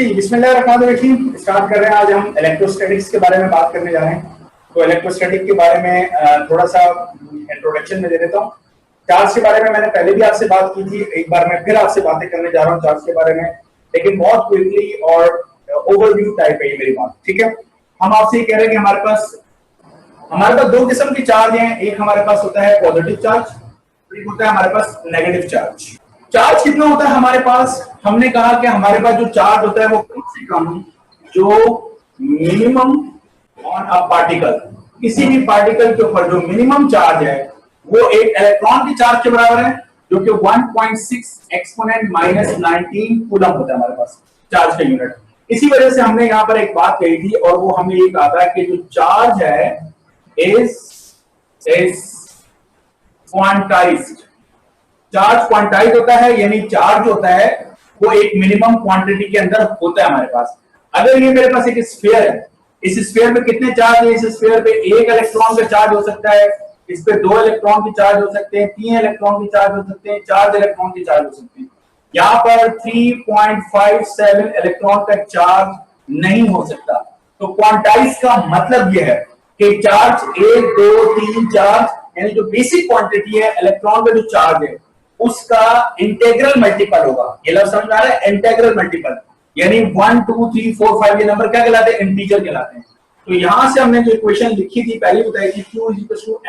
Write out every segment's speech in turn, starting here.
जी बिस्मिल्लाहिर्रहमानिर्रहीम। स्टार्ट कर रहे हैं। आज हम इलेक्ट्रोस्टैटिक्स के बारे में बात करने जा रहे हैं। तो इलेक्ट्रोस्टैटिक के बारे में थोड़ा सा इंट्रोडक्शन में दे देता हूँ। चार्ज के बारे में मैंने पहले भी आपसे बात की थी, एक बार मैं फिर आपसे बातें करने जा रहा हूँ चार्ज के बारे में, लेकिन बहुत क्विकली और ओवरव्यू टाइप है ये मेरी बात। ठीक है, हम आपसे ये कह रहे हैं कि हमारे पास दो किस्म के चार्ज हैं। एक हमारे पास होता है पॉजिटिव चार्ज, एक होता है हमारे पास नेगेटिव चार्ज। चार्ज कितना होता है हमारे पास? हमने कहा कि हमारे पास जो चार्ज होता है वो कम से कम जो मिनिमम ऑन अ पार्टिकल, किसी भी पार्टिकल के ऊपर जो मिनिमम चार्ज है वो एक इलेक्ट्रॉन के चार्ज के बराबर है, जो कि 1.6 एक्सपोनेंट माइनस 19 कूलम होता है हमारे पास चार्ज का यूनिट। इसी वजह से हमने यहाँ पर एक बात कही थी और वो हमने ये कहा था कि जो चार्ज है इज क्वांटाइज्ड। चार्ज क्वांटाइज होता है, यानी चार्ज होता है वो एक मिनिमम क्वांटिटी के अंदर होता है हमारे पास। अगर ये मेरे पास एक स्फीयर है, इस स्फीयर में कितने चार्ज है? इस स्फीयर पे एक इलेक्ट्रॉन का चार्ज हो सकता है, इस पे 2 इलेक्ट्रॉन के चार्ज हो सकते हैं, 3 इलेक्ट्रॉन के चार्ज हो सकते हैं, 4 इलेक्ट्रॉन के चार्ज हो सकते हैं। यहाँ पर 3.57 इलेक्ट्रॉन का चार्ज नहीं हो सकता। तो क्वांटाइज का मतलब यह है कि चार्ज 1 2 3 4 यानी जो बेसिक क्वांटिटी है इलेक्ट्रॉन का जो चार्ज है उसका इंटीग्रल मल्टीपल होगा। ये लफ्ज समझ आ रहा है? इंटीग्रल मल्टीपल, यानी 1 2 3 4 5 ये नंबर क्या कहलाते हैं? इंटीजर कहलाते हैं। तो यहां से हमने जो इक्वेशन लिखी थी पहले बताई थी, Q =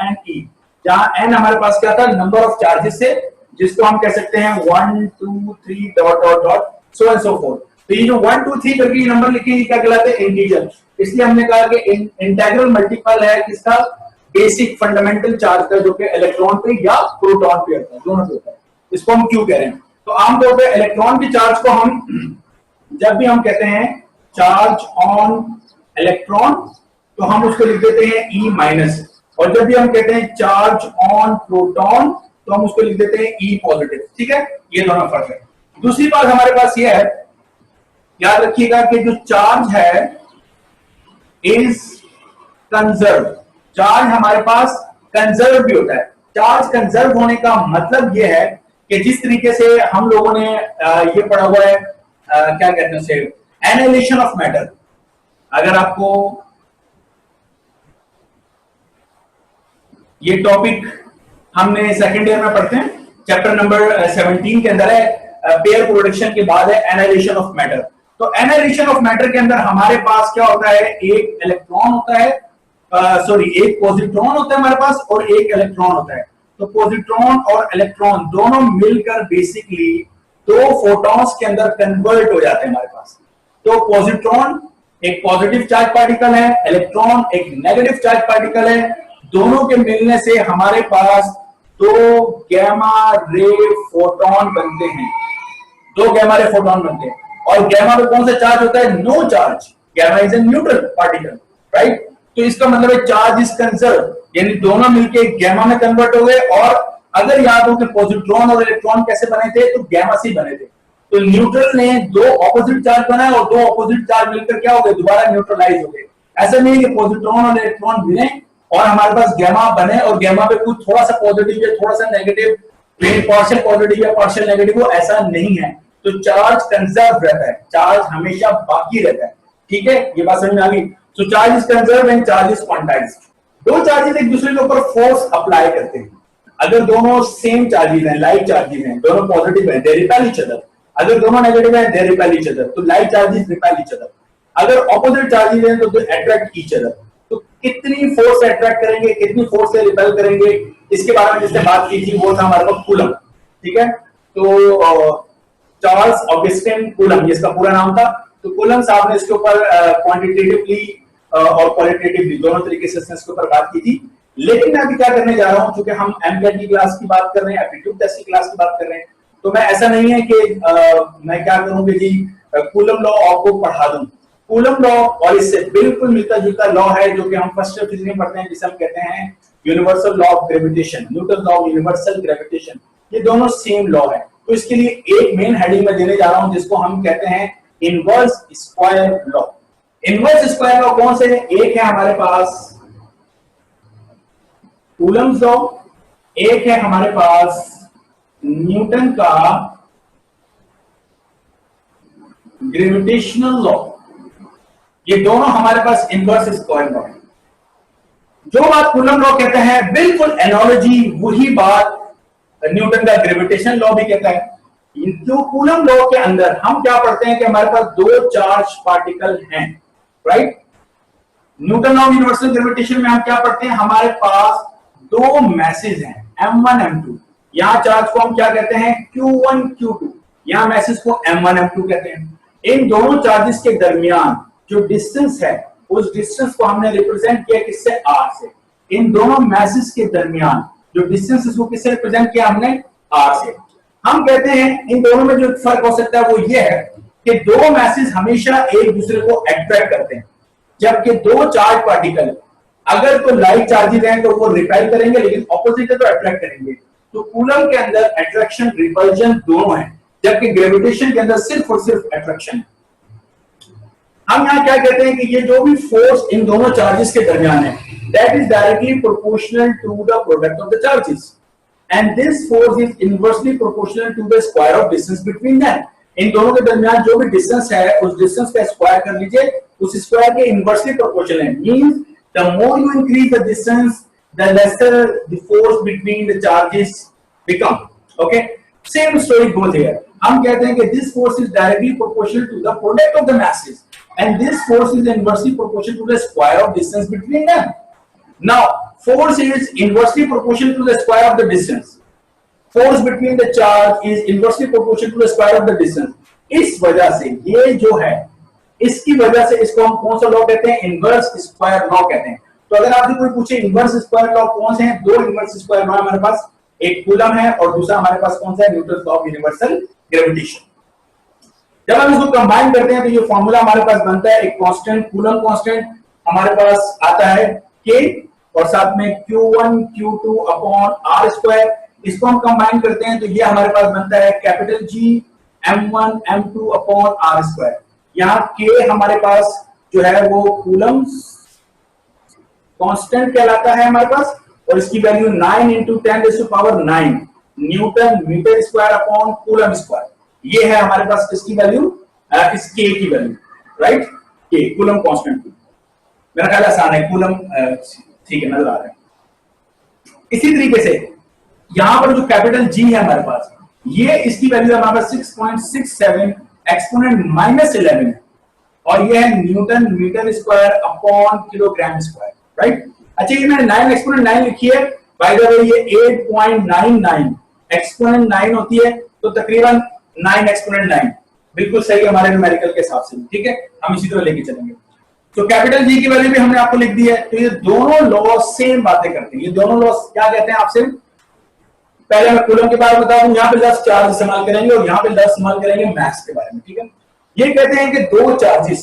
NE, जहां n हमारे पास क्या था? नंबर ऑफ चार्जेस से, जिसको हम कह सकते हैं 1 2 3 dot dot dot so and so fourth. तो ये जो 1 2 3 करके ये नंबर लिखे हैं क्या कहलाते हैं? इंटीजर। इसलिए हमने कहा कि इंटीग्रल मल्टीपल है किसका? बेसिक फंडामेंटल चार्ज का, जो कि इलेक्ट्रॉन पे या प्रोटॉन पे होता है, दोनों पे होता है। इसको हम क्यों कह रहे हैं? तो आमतौर पे इलेक्ट्रॉन की चार्ज को हम जब भी हम कहते हैं चार्ज ऑन इलेक्ट्रॉन तो हम उसको लिख देते हैं E माइनस, और जब भी हम कहते हैं चार्ज ऑन प्रोटॉन तो हम उसको लिख देते हैं E पॉजिटिव। ठीक है, ये दोनों फर्क है। दूसरी बात हमारे पास ये है, याद रखिएगा कि जो चार्ज है इज कंजर्व। चार्ज हमारे पास कंजर्व भी होता है। चार्ज कंजर्व होने का मतलब यह है कि जिस तरीके से हम लोगों ने ये पढ़ा हुआ है, क्या कहते हैं उसे, एनालिसिस ऑफ मैटर। अगर आपको ये टॉपिक हमने सेकंड ईयर में पढ़ते हैं, चैप्टर नंबर 17 के अंदर है, पेयर प्रोडक्शन के बाद है एनालिसिस ऑफ मैटर। तो एनालिसिस ऑफ मैटर के अंदर हमारे पास क्या होता है? एक इलेक्ट्रॉन होता है, एक पॉजिट्रॉन होता है हमारे पास और एक इलेक्ट्रॉन होता है। तो पॉजिट्रॉन और इलेक्ट्रॉन दोनों मिलकर बेसिकली 2 फोटॉन्स के अंदर कन्वर्ट हो जाते हैं हमारे पास। तो पॉजिट्रॉन एक पॉजिटिव चार्ज पार्टिकल है, इलेक्ट्रॉन एक नेगेटिव चार्ज पार्टिकल है। दोनों के मिलने से हमारे पास 2 गैमा रे फोटॉन बनते हैं। 2 गैमा रे फोटॉन बनते हैं। और गैमा में कौन सा चार्ज होता है? No charge. Gamma is a neutral particle, right? तो इसका मतलब है चार्ज इज कंजर्व, यानी दोनों मिलके गैमा में कन्वर्ट हो गए। और अगर याद हो कि पॉजिट्रॉन और इलेक्ट्रॉन कैसे बने थे, तो गैमा से बने थे। तो न्यूट्रल ने 2 ऑपोजिट चार्ज बनाए और 2 ऑपोजिट चार्ज मिलकर क्या हो गए? दोबारा न्यूट्रलाइज हो गए। ऐसा नहीं है कि पॉजिट्रॉन और इलेक्ट्रॉन मिले और हमारे पास गैमा बने और गैमा पे कुछ थोड़ा सा पॉजिटिव या थोड़ा सा नेगेटिव, पार्शियल पॉजिटिव या पार्शियल नेगेटिव हो, ऐसा नहीं है। तो चार्ज कंजर्व रहता है, चार्ज हमेशा बाकी रहता है। ठीक है, ये बात समझ में आ गई? तो charge is conserve and charge is quantized. 2 charges एक दूसरे के ऊपर फोर्स अप्लाई करते हैं। अगर दोनों सेम चार्जेस हैं, लाइक चार्जेस हैं, दोनों पॉजिटिव हैं, दे रिपेल ईच अदर। अगर दोनों नेगेटिव हैं, दे रिपेल ईच अदर। तो like charges repel each other. अगर ऑपोजिट चार्जेस हैं तो दे अट्रैक्ट ईच अदर। तो कितनी फोर्स से अट्रैक्ट करेंगे, कितनी फोर्स से रिपेल करेंगे, इसके बारे में जिसने बात की थी वो था हमारे पास कूलम। ठीक है, तो चार्ल्स ऑगस्टिन कूलम इसका पूरा नाम था। तो कूलम साहब ने इसके ऊपर क्वांटिटेटिवली और क्वालिटेटिवली दोनों तरीके से इसके ऊपर बात की थी। लेकिन मैं अभी क्या करने जा रहा हूं, क्योंकि हम एमकेट की क्लास की बात कर रहे हैं, एप्टीट्यूड टेस्ट की क्लास की बात कर रहे हैं, तो मैं ऐसा नहीं है कि मैं क्या करूं कि जी कूलम लॉ आपको पढ़ा दूं। कूलम लॉ और इससे बिल्कुल मिलता जुलता लॉ है जो कि हम फर्स्ट ईयर फिजिक्स में पढ़ते हैं, जिसे हम कहते हैं universal law of gravitation, Newton law of universal gravitation. ये दोनों सेम लॉ है। तो इसके लिए एक मेन हेडिंग में देने जा रहा हूं जिसको हम कहते हैं inverse square law. Inverse square law कौन से? एक है हमारे पास कूलम्स लॉ, एक है हमारे पास न्यूटन का ग्रेविटेशनल लॉ, ये दोनों हमारे पास इनवर्स स्क्वायर लॉ है। जो बात कूलम लॉ कहते हैं बिल्कुल एनालॉजी वही बात न्यूटन का ग्रेविटेशन लॉ भी कहता है। जो कूलम लॉ के अंदर हम क्या पढ़ते हैं कि हमारे पास दो चार्ज पार्टिकल हैं, right. Newton law universal gravitation में हम क्या पढ़ते हैं, हमारे पास दो मैसेज हैं m1 m2। यहां चार्ज को हम क्या कहते हैं q1 q2, यहां मैसेज को m1 m2 कहते हैं। इन दोनों चार्जेस के दरमियान जो डिस्टेंस है उस डिस्टेंस को हमने रिप्रेजेंट किया किससे, r से। इन दोनों मैसेज के दरमियान जो डिस्टेंस इसको किससे रिप्रेजेंट किया हमने, r से। हम कहते हैं इन दोनों में जो फर्क हो सकता है वो ये है कि दो मैसेज हमेशा एक दूसरे को अट्रैक्ट करते हैं, जबकि दो चार्ज पार्टिकल अगर तो लाइक चार्जेस हैं तो वो रिपेल करेंगे, लेकिन ऑपोजिट है तो अट्रैक्ट करेंगे। तो कूलम के अंदर अट्रैक्शन रिपल्जन दोनों है, जबकि ग्रेविटेशन के अंदर सिर्फ और सिर्फ अट्रैक्शन है। हम यहां क्या कहते हैं कि ये जो भी फोर्स इन दोनों चार्जेस के दरमियान है that is directly proportional to the product of the charges and this force is inversely proportional to the square of distance between them. इन दोनों के दरमियान जो भी डिस्टेंस है उस डिस्टेंस का स्क्वायर कर लीजिए, उस स्क्वायर के इनवर्सली प्रोपोर्शनल है। Means the more you increase the distance the lesser the force between the charges become, okay। same story goes here। हम कहते हैं कि this force is directly proportional to the product of the masses and this force is inversely proportional to the square of distance between them। now force is inversely proportional to the square of the distance, force between the charge is inversely proportional to the square of the distance। इस वजह से ये जो है इसकी वजह से इसको हम कौन सा लॉ कहते हैं, इनवर्स स्क्वायर लॉ कहते हैं। तो अगर आपसे कोई पूछे इनवर्स स्क्वायर लॉ कौन से हैं, दो इनवर्स स्क्वायर लॉ हमारे पास, एक कूलम है और दूसरा हमारे पास कौन सा है, Newton law of universal gravitation. जब हम इसको कंबाइन करते हैं तो ये फॉर्मूला हमारे पास बनता है, एक कांस्टेंट कूलम कांस्टेंट हमारे पास आता है k और साथ में q1 q2 upon r square. इसको हम कंबाइन करते हैं तो ये हमारे पास बनता है capital G m1 m2 upon r square. यहाँ k हमारे पास जो है वो कूलम कांस्टेंट कहलाता है हमारे पास, और इसकी value 9 into 10⁹ newton metre square upon coulomb square. ये है हमारे पास इसकी वैल्यू, इस k की value, right. k coulomb constant की, मेरा ख्याल आसान है, कूलम ठीक है नजर आ रहा है। इसी तरीके से यहां पर जो कैपिटल G है हमारे पास, ये इसकी वैल्यू हमारे पास 6.67 एक्सपोनेंट -11 और ये है newton metre square upon kilogram square, right. अच्छा ये मैंने 9 एक्सपोनेंट 9 लिखी है, बाय द वे ये 8.99 एक्सपोनेंट 9 होती है, तो तकरीबन 9 एक्सपोनेंट 9 बिल्कुल सही हमारे न्यूमेरिकल के हिसाब से, ठीक है। हम इसी तरह लेके चलेंगे। तो कैपिटल जी की वैल्यू भी हमने आपको लिख दी है। तो ये दोनों लॉ सेम बातें करते हैं। ये दोनों लॉ क्या कहते हैं आपसे, पहले मैं कूलम के बारे में बता दूं, यहाँ पे 10 चार्ज इस्तेमाल करेंगे और यहाँ पे 10 इस्तेमाल करेंगे मैथ्स के बारे में, ठीक है। ये कहते हैं कि दो चार्जेस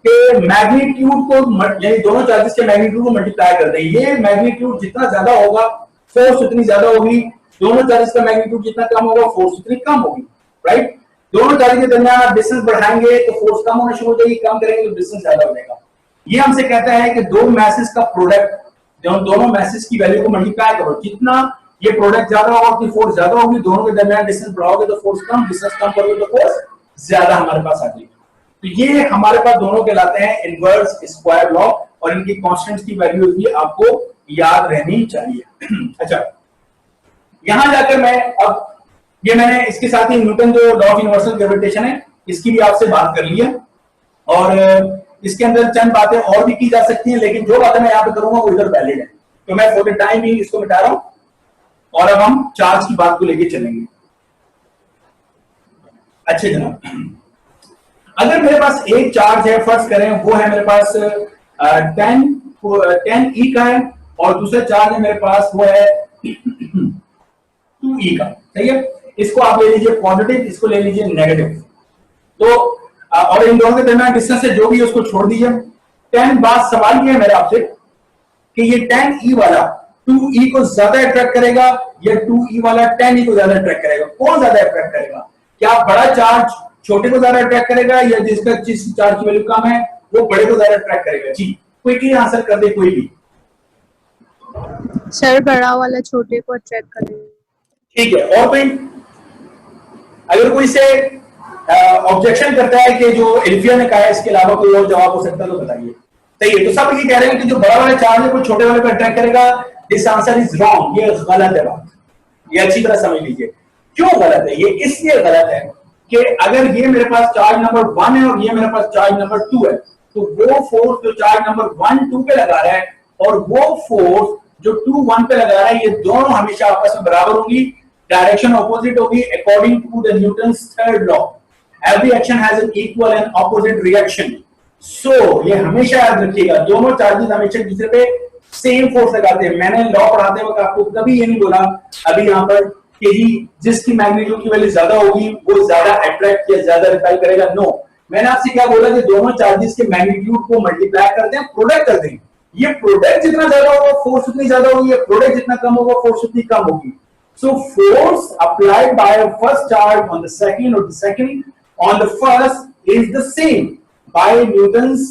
के मैग्नीट्यूड को, यानी दोनों चार्जेस के मैग्नीट्यूड को मल्टीप्लाई करते हैं। ये मैग्नीट्यूड जितना ज्यादा होगा फोर्स उतनी ज्यादा होगी, दोनों चार्जेस का मैग्नीट्यूड जितना कम होगा फोर्स उतनी कम होगी, राइट। दोनों चार्जेस के दरमियान आप डिस्टेंस बढ़ाएंगे तो फोर्स कम होना शुरू हो जाएगी, कम करेंगे तो डिस्टेंस ज्यादा हो जाएगा। ये हमसे कहता है कि दो मैसेज का प्रोडक्ट, दोनों मैसेज की वैल्यू को मल्टीप्लाई करो, जितना ये प्रोडक्ट ज्यादा होगा उतनी फोर्स ज्यादा होगी, दोनों के दरमियान डिस्टेंस बढ़ाओगे तो फोर्स कम, डिस्टेंस कम करोगे तो फोर्स ज्यादा हमारे पास आ जाएगी। तो ये हमारे पास दोनों कहलाते हैं इनवर्स स्क्वायर लॉ, और इनकी कांस्टेंट्स की वैल्यूज भी आपको याद रहनी चाहिए। अच्छा यहां जाकर मैं अब ये मैंने इसके साथ ही न्यूटन जो लॉ ऑफ यूनिवर्सल ग्रेविटेशन है इसकी भी आपसे बात कर ली है, और इसके अंदर चंद बातें और भी की जा सकती हैं, लेकिन जो बातें मैं यहाँ पे करूंगा वो इधर वैलिड है, तो मैं फॉर द टाइम भी इसको मिटा रहा हूं और अब हम चार्ज की बात को लेके चलेंगे। अच्छे जनाब, अगर मेरे पास एक चार्ज है, फर्ज करें वो है मेरे पास 10 E का है, और दूसरा चार्ज है मेरे पास वो है 2E का, सही है। इसको आप ले लीजिए पॉजिटिव, इसको ले लीजिए नेगेटिव। तो और इन दोनों के दरमियान डिस्टेंस है जो भी है उसको छोड़ दीजिए। 10 बात सवाल ये है मेरा आपसे कि ये 10E वाला 2E को ज्यादा अट्रैक्ट करेगा या 2E वाला 10E को ज्यादा अट्रैक्ट करेगा, कौन ज्यादा अट्रैक्ट करेगा? क्या बड़ा चार्ज छोटे को ज्यादा अट्रैक्ट करेगा या जिसका जिस चार्ज की वैल्यू कम है वो बड़े को ज्यादा अट्रैक्ट करेगा? जी क्विकली आंसर कर दे कोई भी। सर बड़ा वाला छोटे को अट्रैक्ट करेगा। ठीक है, और कोई? अगर कोई से ऑब्जेक्शन करता है कि जो एल्फिया ने कहा है इसके अलावा कोई और जवाब हो सकता है तो बताइए। सही है, तो सब ये कह रहे हैं कि जो बड़ा वाला चार्ज है वो छोटे वाले को अट्रैक्ट करेगा। दिस आंसर इज रॉन्ग, ये गलत है बात, ये अच्छी तरह समझ लीजिए। क्यों गलत है? ये इसलिए गलत है कि अगर ये मेरे पास चार्ज नंबर 1 है और ये मेरे पास चार्ज नंबर 2 है, तो वो फोर्स जो चार्ज नंबर 1 2 पे लगा रहा है और वो फोर्स जो 2 1 पे लगा रहा है, ये दोनों हमेशा आपस में बराबर होगी, डायरेक्शन ऑपोजिट होगी according to the Newton's third law. Every action has an equal and opposite reaction. So ये हमेशा याद रखिएगा, दोनों चार्जेस हमेशा एक दूसरे पे सेम फोर्स लगाते हैं। मैंने लॉ पढ़ाते वक्त आपको कभी ये नहीं बोला अभी यहाँ पर कि जी जिसकी मैग्नीट्यूड की वैल्यू ज्यादा होगी वो ज्यादा अट्रैक्ट या ज्यादा रिपेल करेगा। नो, मैंने आपसे क्या बोला कि दोनों चार्जेस के मैग्नीट्यूड को मल्टीप्लाई कर दें, प्रोडक्ट कर दें। ये प्रोडक्ट जितना ज्यादा होगा फोर्स उतनी ज्यादा होगी, प्रोडक्ट जितना कम होगा फोर्स उतनी कम होगी। So force applied by a first charge on the second or the second on the first is the same by Newton's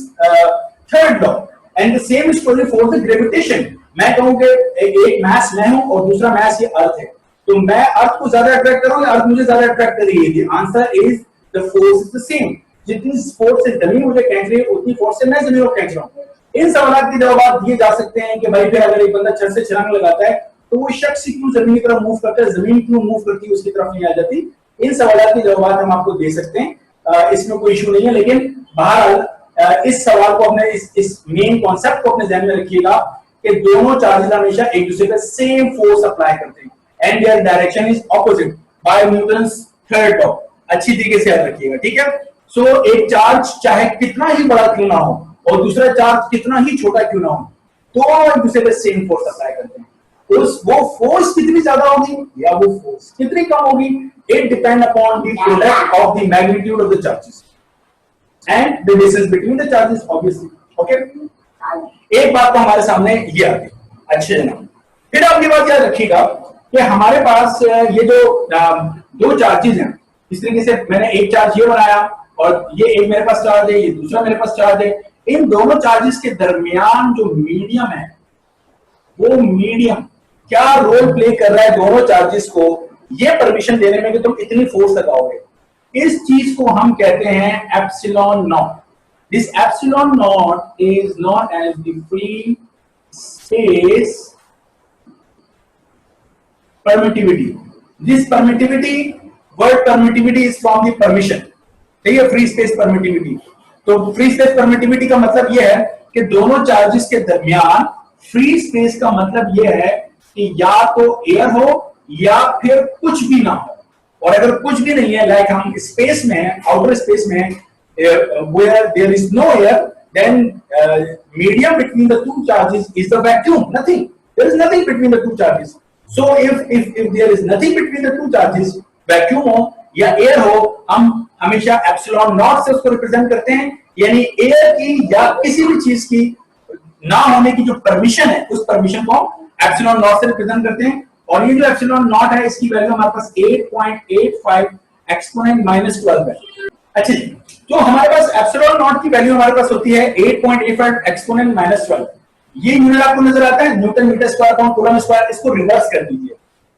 third law, and the same is true for the gravitation. मैं कहूँगा एक मास मैं हूँ और दूसरा मास ये अर्थ है, तो मैं अर्थ को ज्यादा अट्रैक्ट करूँ या अर्थ मुझे ज्यादा अट्रैक्ट करेगी? The answer is the force is the same. जितनी फोर्स से जमीन मुझे खींच रही है उतनी फोर्स से मैं जमीन को खींच रहा हूँ। इन सवालों के जवाब दिए जा सकते हैं कि भाई फिर अगर एक बंदा छत से छलांग लगाता है तो वो शख्स क्यों जमीन की तरफ मूव करता है, जमीन क्यों मूव करती है उसकी तरफ नहीं आ जाती। इन सवालों के जवाब हम आपको दे सकते हैं, इसमें कोई इशू नहीं है। लेकिन बहरहाल इस सवाल को अपने इस मेन कॉन्सेप्ट को अपने ध्यान में रखिएगा कि दोनों चार्जेस हमेशा एक दूसरे पे सेम फोर्स अप्लाई करते हैं and their direction is opposite by newton's third law. अच्छी तरीके से याद रखिएगा, ठीक है। सो एक चार्ज चाहे कितना ही बड़ा क्यों ना हो और दूसरा चार्ज कितना ही छोटा क्यों ना हो, दोनों एक दूसरे पे सेम फोर्स अप्लाई करते हैं। वो फोर्स कितनी ज्यादा होगी या वो फोर्स कितनी कम होगी, it depend upon the product of the magnitude of the charges and the distance between the charges obviously. Okay, एक बात तो हमारे सामने ये आ गई। अच्छे जनाब, फिर आप ये बात याद रखिएगा कि हमारे पास ये जो दो चार्जेस हैं, इस तरीके से मैंने एक चार्ज ये बनाया और ये एक मेरे पास चार्ज है, ये दूसरा मेरे पास चार्ज है। इन दोनों चार्जेस के दरमियान जो मीडियम है, वो मीडियम क्या रोल प्ले कर रहा है दोनों चार्जेस को ये परमिशन देने में कि तुम इतनी फोर्स लगाओगे, इस चीज को हम कहते हैं epsilon naught. This epsilon naught is known as the free space permittivity. This permittivity, word permittivity is from the permission, ठीक है, फ्री स्पेस परमिटिविटी। तो फ्री स्पेस परमिटिविटी का मतलब यह है कि दोनों चार्जेस के दरमियान फ्री स्पेस का मतलब यह है कि या तो एयर हो या फिर कुछ भी ना हो। और अगर कुछ भी नहीं है, लाइक हम स्पेस में हैं, आउटर स्पेस में हैं, where there is no air, then medium between the two charges is the vacuum. Nothing. There is nothing between the two charges. So if there is nothing between the two charges, vacuum हो या air हो, हम हमेशा epsilon naught से उसको represent करते हैं। यानी एयर की या किसी भी चीज की ना होने की जो परमिशन है, उस परमिशन को एप्सिलॉन नॉट से रिप्रेजेंट करते हैं। और ये जो एप्सिलॉन नॉट है, इसकी वैल्यू हमारे पास 8.85 एक्सपोनेंट -12 है। अच्छा जी, तो हमारे पास एप्सिलॉन नॉट की वैल्यू हमारे पास होती है 8.85 एक्सपोनेंट -12। ये यूनिट आपको नजर आता है newton metre square upon coulomb square. इसको रिवर्स कर दीजिए,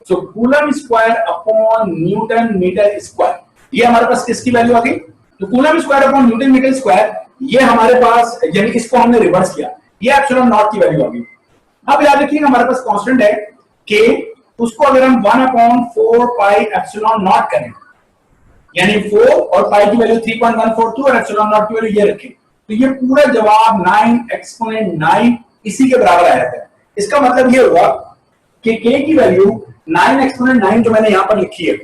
so coulomb square upon newton metre square. ये हमारे पास किसकी वैल्यू आ गई? तो coulomb square upon newton metre square, ये हमारे पास, यानी इसको हमने रिवर्स किया, ये एप्सिलॉन नॉट की वैल्यू आ गई। अब याद रखिए हमारे पास कांस्टेंट है के, उसको अगर हम 1/4 पाई एप्सिलॉन नॉट करें, यानी 4 और पाई की वैल्यू 3.142 और एप्सिलॉन नॉट की वैल्यू ये रखें, तो ये पूरा जवाब 9 एक्सपोनेंट 9 इसी के बराबर आया है। इसका मतलब ये हुआ कि के की वैल्यू 9 एक्सपोनेंट 9 जो मैंने यहां पर लिखी है,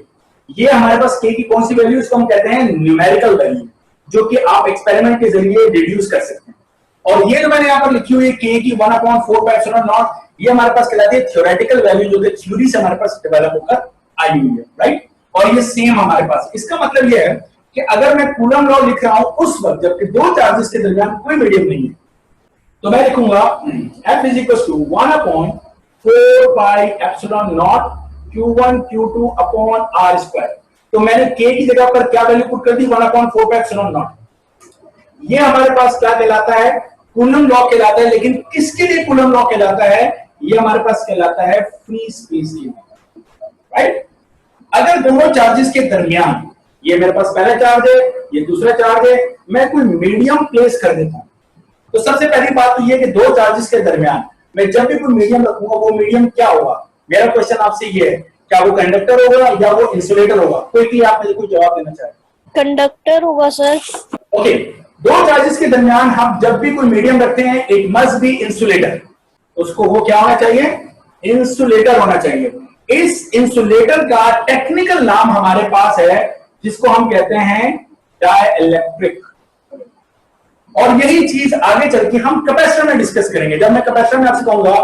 ये हमारे पास के की कौन सी वैल्यू, इसको हम कहते हैं न्यूमेरिकल वैल्यू, जो कि आप एक्सपेरिमेंट के जरिए डिड्यूस कर सकते हैं। और ये जो मैंने यहां पर लिखी हुई है के की 1/4 पाई एप्सिलॉन नॉट, ये हमारे पास कहलाती है थ्योरेटिकल वैल्यू, जो कि थ्योरी से हमारे पास डेवलप होकर आई हुई है, राइट। और ये सेम हमारे पास, इसका मतलब ये है कि अगर मैं कूलम लॉ लिख रहा हूं उस वक्त जबकि दो चार्जेस के दरमियान कोई मीडियम नहीं है, तो मैं लिखूंगा F = 1/4 pi epsilon not Q1 Q2 upon R square. तो मैंने K की जगह पर क्या वैल्यू पुट कर दी, 1/4 पाई एप्सिलॉन नॉट। ये हमारे पास क्या कहलाता है, कूलम लॉ कहलाता है। लेकिन किसके लिए कूलम लॉ कहलाता है, ये हमारे पास कहलाता है फ्री स्पेस के लिए, राइट। अगर दोनों चार्जेस के दरमियान ये मेरे पास पहला चार्ज है, ये दूसरा चार्ज है, मैं कोई मीडियम प्लेस कर देता हूं। तो सबसे पहली बात तो ये कि दो चार्जेस के दरमियान मैं जब भी कोई मीडियम रखूंगा, वो मीडियम क्या होगा? मेरा क्वेश्चन आपसे ये है, क्या वो कंडक्टर होगा या वो इंसुलेटर होगा? कोई आप मुझे कोई जवाब देना चाहे? कंडक्टर होगा सर। ओके, दो चार्जेस के दरमियान हम जब भी कोई मीडियम रखते हैं, इट मस्ट बी इंसुलेटर। उसको वो क्या होना चाहिए? इंसुलेटर होना चाहिए। इस इंसुलेटर का टेक्निकल नाम हमारे पास है, जिसको हम कहते हैं डाइलेक्ट्रिक। और यही चीज आगे चल के हम कैपेसिटर में डिस्कस करेंगे। जब मैं कैपेसिटर में आपसे कहूंगा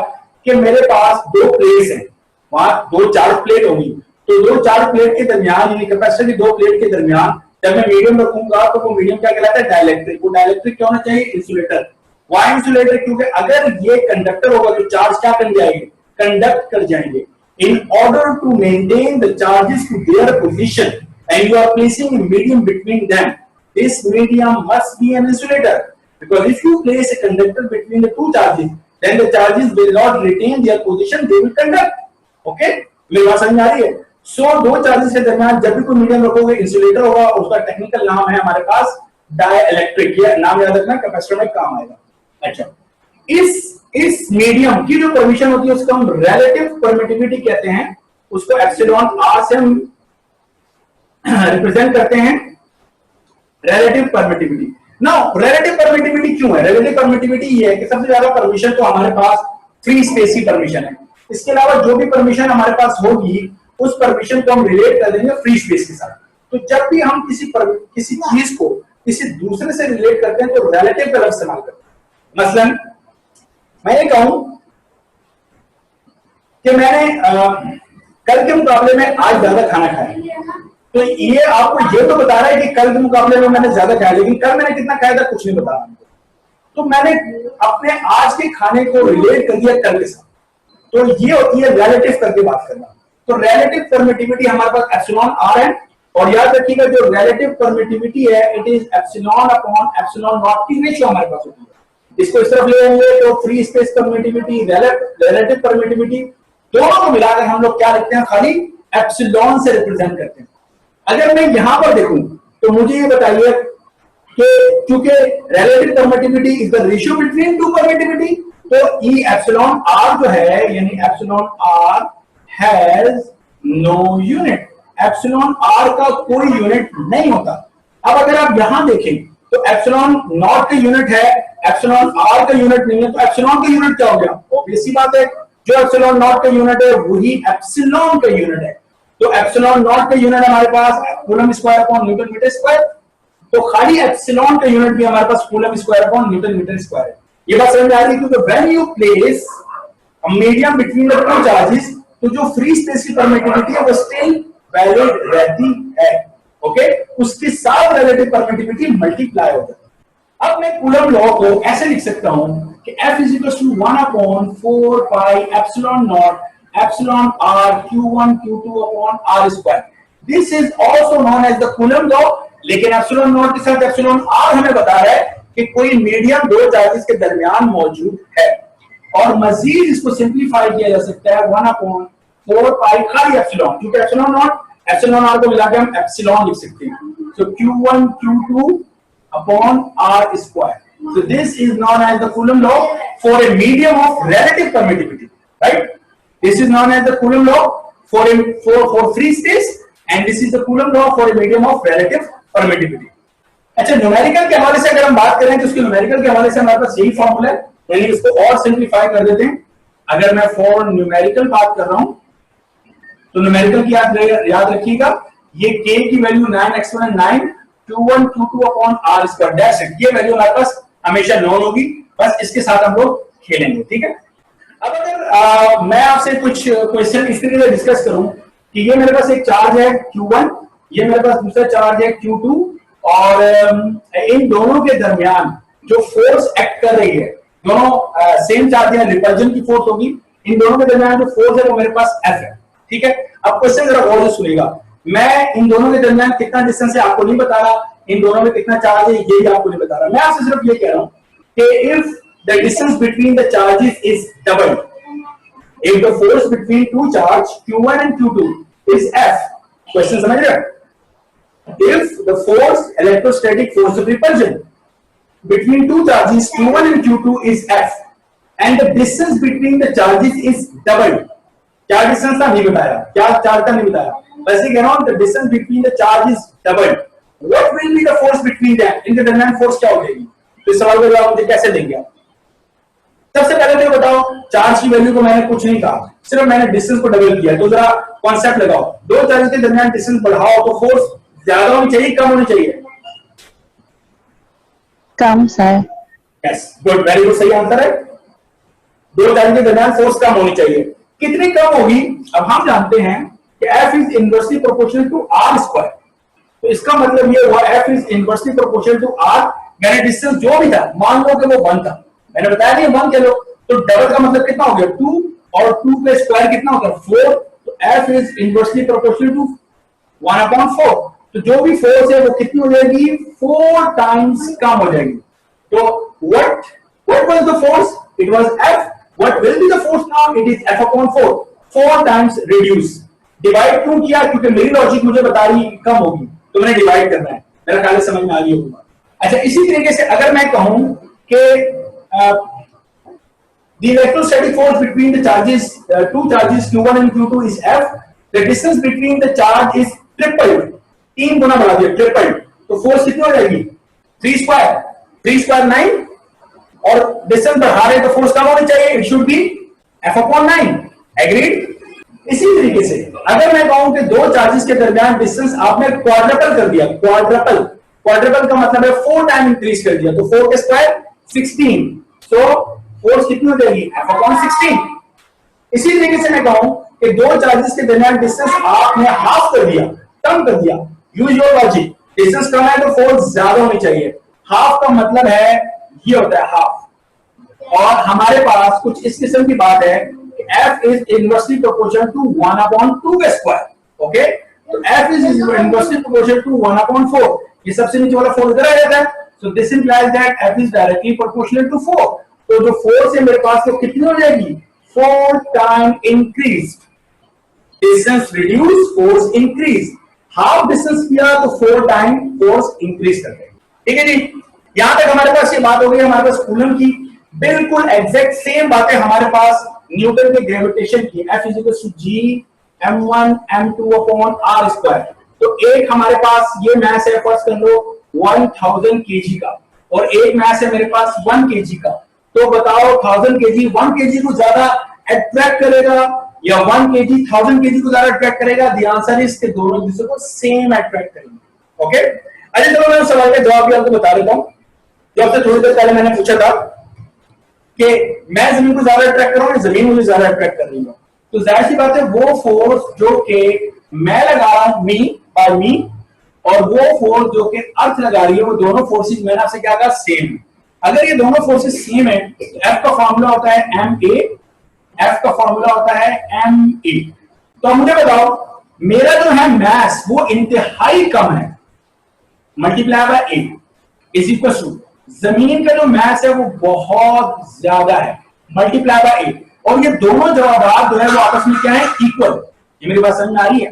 कि मेरे पास दो प्लेट्स हैं, वहां दो चार्ज प्लेट होगी, तो दो चार्ज प्लेट के दरमियान, यानी कैपेसिटर की दो प्लेट के दरमियान जब मैं मीडियम रखूंगा, तो वो मीडियम क्या कहलाता है? डाइलेक्ट्रिक। वो डाइलेक्ट्रिक क्या होना चाहिए? इंसुलेटर। Why insulator? क्योंकि अगर ये कंडक्टर होगा तो चार्ज क्या कर जाएंगे? कंडक्ट कर जाएंगे। In order to maintain the charges to their position and you are placing a medium between them, this medium must be an insulator, because if you place a conductor between the two charges, then the charges will not retain their position, they will conduct. Okay, मेरी बात समझ में आ रही है? So दो charges के दरमियान जब भी कोई मीडियम रखोगे, इंसुलेटर होगा, उसका टेक्निकल नाम है हमारे पास डाइलेक्ट्रिक। ये नाम याद रखना, कैपेसिटर में काम आएगा। अच्छा, इस मीडियम की जो परमिशन होती है उसको हम रिलेटिव परमिटिविटी कहते हैं। उसको एप्सिलॉन आर से हम रिप्रेजेंट करते हैं, relative permittivity. Now relative permittivity क्यों है? रिलेटिव परमिटिविटी ये है कि सबसे ज्यादा परमिशन तो हमारे पास फ्री स्पेस की परमिशन है। इसके अलावा जो भी परमिशन हमारे पास होगी, उस परमिशन को हम रिलेट कर देंगे फ्री स्पेस के साथ। तो जब भी हम किसी चीज को किसी दूसरे से रिलेट करते हैं तो रिलेटिव का लफ्ज इस्तेमाल करते हैं। मसलन मैं ये कहूं कि मैंने कल के मुकाबले में आज ज्यादा खाना खाया, तो ये आपको ये तो बता रहा है कि कल के मुकाबले में मैंने ज्यादा खाया, लेकिन कल मैंने कितना खाया था कुछ नहीं बता रहा। तो मैंने अपने आज के खाने को रिलेट कर दिया कल के साथ। तो ये होती है रिलेटिव करके बात करना। तो रिलेटिव परमिटिविटी हमारे पास एप्सिलॉन आर है, और याद रखिएगा जो रिलेटिव परमिटिविटी है, it is epsilon upon epsilon naught की रेशियो हमारे पास होती है। इसको इस तरफ ले लेंगे तो free space permittivity, relative permittivity, दोनों को मिलाकर हम लोग क्या लिखते हैं? खाली एप्सिलॉन से रिप्रेजेंट करते हैं। अगर मैं यहां पर देखूं तो मुझे ये बताइए कि चूंकि relative permittivity is the ratio between two permittivity, तो ई एप्सिलॉन आर जो है, यानी epsilon R has no unit. Epsilon R का कोई यूनिट नहीं होता। अब अगर आप यहां देखें तो एप्सिलॉन नॉट का यूनिट है, एप्सिलॉन आर का यूनिट नहीं है, तो एप्सिलॉन का यूनिट क्या हो गया? ऑब्वियस सी बात है, जो एप्सिलॉन नॉट का यूनिट है वही एप्सिलॉन का यूनिट है। तो एप्सिलॉन नॉट का यूनिट हमारे पास coulomb square upon newton metre square, तो खाली एप्सिलॉन का यूनिट भी हमारे पास coulomb square upon newton metre square है। ये बात समझ में आ रही है? क्योंकि when you place a medium between the two charges, तो जो फ्री स्पेस की परमिटिविटी है वो स्टिल वैलिड रहती है। ओके, उसके साथ रिलेटिव परमिटिविटी मल्टीप्लाई हो जाती है। अब मैं कूलम लॉ को ऐसे लिख सकता हूं कि F is equals to 1 upon 4 pi epsilon naught epsilon r q1 q2 upon r square. This is also known as the Coulomb law, लेकिन एप्सिलॉन नॉट के साथ एप्सिलॉन आर हमें बता रहा है कि कोई मीडियम दो चार्जेस के दरमियान मौजूद है। और मजीद इसको सिंप्लीफाई किया जा सकता है 1 upon 4 pi खाली एप्सिलॉन, क्योंकि एप्सिलॉन नॉट एप्सिलॉन आर को मिलाकर हम एप्सिलॉन लिख सकते हैं। So q1 q2 upon r square. So this is known as the Coulomb law for a medium of relative permittivity, right? This is known as the Coulomb law for free space, and this is the Coulomb law for a medium of relative permittivity. अच्छा, numerical के हवाले से अगर हम बात करें तो उसके न्यूमेरिकल के हवाले से हमारे पास यही फॉर्मूला है, यानी इसको और सिंप्लीफाई कर देते हैं। अगर मैं फॉर न्यूमेरिकल बात कर रहा हूं तो न्यूमेरिकल की याद रखिएगा, ये k की value 9 q1 q2 upon r square that's it. ये वैल्यू हमारे पास हमेशा नोन होगी, बस इसके साथ हम लोग खेलेंगे, ठीक है। अब अगर मैं आपसे कुछ क्वेश्चन इस तरीके से डिस्कस करूं कि ये मेरे पास एक चार्ज है q1, ये मेरे पास दूसरा चार्ज है q2, और इन दोनों के दरमियान जो फोर्स एक्ट कर रही है, दोनों सेम चार्ज है, रिपल्जन की फोर्स होगी, इन दोनों के दरमियान जो फोर्स है वो मेरे पास F है, ठीक है। अब क्वेश्चन जरा गौर से सुनिएगा, मैं इन दोनों के दरमियान कितना डिस्टेंस है आपको नहीं बता रहा, इन दोनों में कितना चार्ज है ये भी आपको नहीं बता रहा, मैं आपसे सिर्फ ये कह रहा हूं कि if the distance between the charges is double, if the force between two charge q1 and q2 is F, question समझ रहे हैं? if the force, electrostatic force of repulsion between two charges Q1 and Q2 is F and the distance between the charges is doubled. क्या distance था नहीं बताया, क्या charge था नहीं बताया, बस ये कह रहा हूं the distance between the charge is doubled, what will be the force between them, इनके दरमियान फोर्स क्या हो जाएगी? तो इस सवाल का जवाब मुझे कैसे देंगे आप? सबसे पहले तो बताओ, चार्ज की वैल्यू को मैंने कुछ नहीं कहा, सिर्फ मैंने डिस्टेंस को डबल किया, तो जरा कॉन्सेप्ट लगाओ, दो चार्ज के दरमियान डिस्टेंस बढ़ाओ तो फोर्स ज्यादा होनी चाहिए कम होनी चाहिए? कम sir. Yes, good, very good, सही आंसर है, दो चार्ज के दरमियान फोर्स कम होनी चाहिए। कितनी कम होगी? अब हम जानते हैं कि F is inversely proportional to R square, तो इसका मतलब ये हुआ F is inversely proportional to R। मैंने डिस्टेंस जो भी था मान लो कि वो 1 था, मैंने बताया नहीं 1 कह लो, तो डबल का मतलब कितना हो गया 2 और 2 का स्क्वायर कितना हो गया 4, तो F is inversely proportional to 1/4, तो जो भी फोर्स है वो कितनी हो जाएगी 4 टाइम्स कम हो जाएगी। तो what was the force? It was F. What will be the force now? It is F/4, 4 times reduce। Divide क्यों किया? क्योंकि मेरी लॉजिक मुझे बता रही कम होगी, तो मैंने डिवाइड करना है, मेरा ख्याल समझ में आ गई होगा। अच्छा, इसी तरीके से अगर मैं कहूं कि the electrostatic force between the charges, two charges Q1 and Q2 is F, the distance between the charge is tripled, 3 गुना बढ़ा दिया, ट्रिपल्ड, तो फोर्स कितनी हो जाएगी 3 स्क्वायर 9, और डिस्टेंस बढ़ा रहे तो फोर्स कम होनी चाहिए, it should be F/9, agreed? इसी तरीके से अगर मैं कहूं कि दो चार्जेस के दरमियान डिस्टेंस आपने क्वाड्रपल कर दिया, क्वाड्रपल का मतलब है 4 टाइम इंक्रीज कर दिया, तो 4 के स्क्वायर 16, सो फोर्स कितनी हो जाएगी F/16। इसी तरीके से मैं कहूं कि दो चार्जेस के दरमियान डिस्टेंस आपने हाफ कर दिया, कम कर दिया, यूज योर लॉजिक, डिस्टेंस कम है तो फोर्स ज्यादा होनी चाहिए, हाफ का मतलब है ये होता है हाफ, और हमारे पास कुछ इस किस्म की बात है कि F is inversely proportional to 1/2 का स्क्वायर, ओके, तो F is inversely proportional to 1/4, ये सबसे नीचे वाला 4 इधर आ जाता है, so this implies that F is directly proportional to 4, तो जो फोर्स है मेरे पास वो कितनी हो जाएगी 4 time increase, distance reduce force increase, half distance किया तो 4 टाइम फोर्स इंक्रीज कर देगा। ठीक है जी, यहां तक हमारे पास ये बात हो गई हमारे पास कूलम की, बिल्कुल एग्जैक्ट सेम बातें हमारे पास न्यूटन के ग्रेविटेशन की, F = G m1 m2/r²। तो एक हमारे पास ये मास है, फर्स्ट कर लो 1000 kg का, और एक मास है मेरे पास 1 kg का, तो बताओ 1000 kg 1 kg को ज्यादा अट्रैक्ट करेगा या 1 kg 1000 kg को ज्यादा अट्रैक्ट करेगा? द आंसर इज के दोनों एक दूसरे को सेम अट्रैक्ट करेंगे। ओके, अच्छा चलो मैं उस सवाल का जवाब भी आपको बता देता हूं। जो आपसे थोड़ी देर पहले मैंने पूछा था कि मैं जमीन को ज्यादा अट्रैक्ट कर रहा हूं, जमीन मुझे ज्यादा अट्रैक्ट कर रही है, तो जाहिर सी बात है वो फोर्स जो कि मैं लगा रहा हूं मी और वो फोर्स जो कि अर्थ लगा रही है, वो दोनों फोर्सेस मैंने आपसे क्या कहा सेम है। अगर ये दोनों फोर्सेस सेम है तो F का फॉर्मूला होता है ma, F का फॉर्मूला होता है ma। तो मुझे बताओ मेरा जो है मास वो इंतहाई कम है, multiply by a is equal to जमीन का जो मास है वो बहुत ज्यादा है, मल्टीप्लाई बाय a, और ये दोनों जवाब जो है वो आपस में क्या है इक्वल। ये मेरी बात समझ में आ रही है?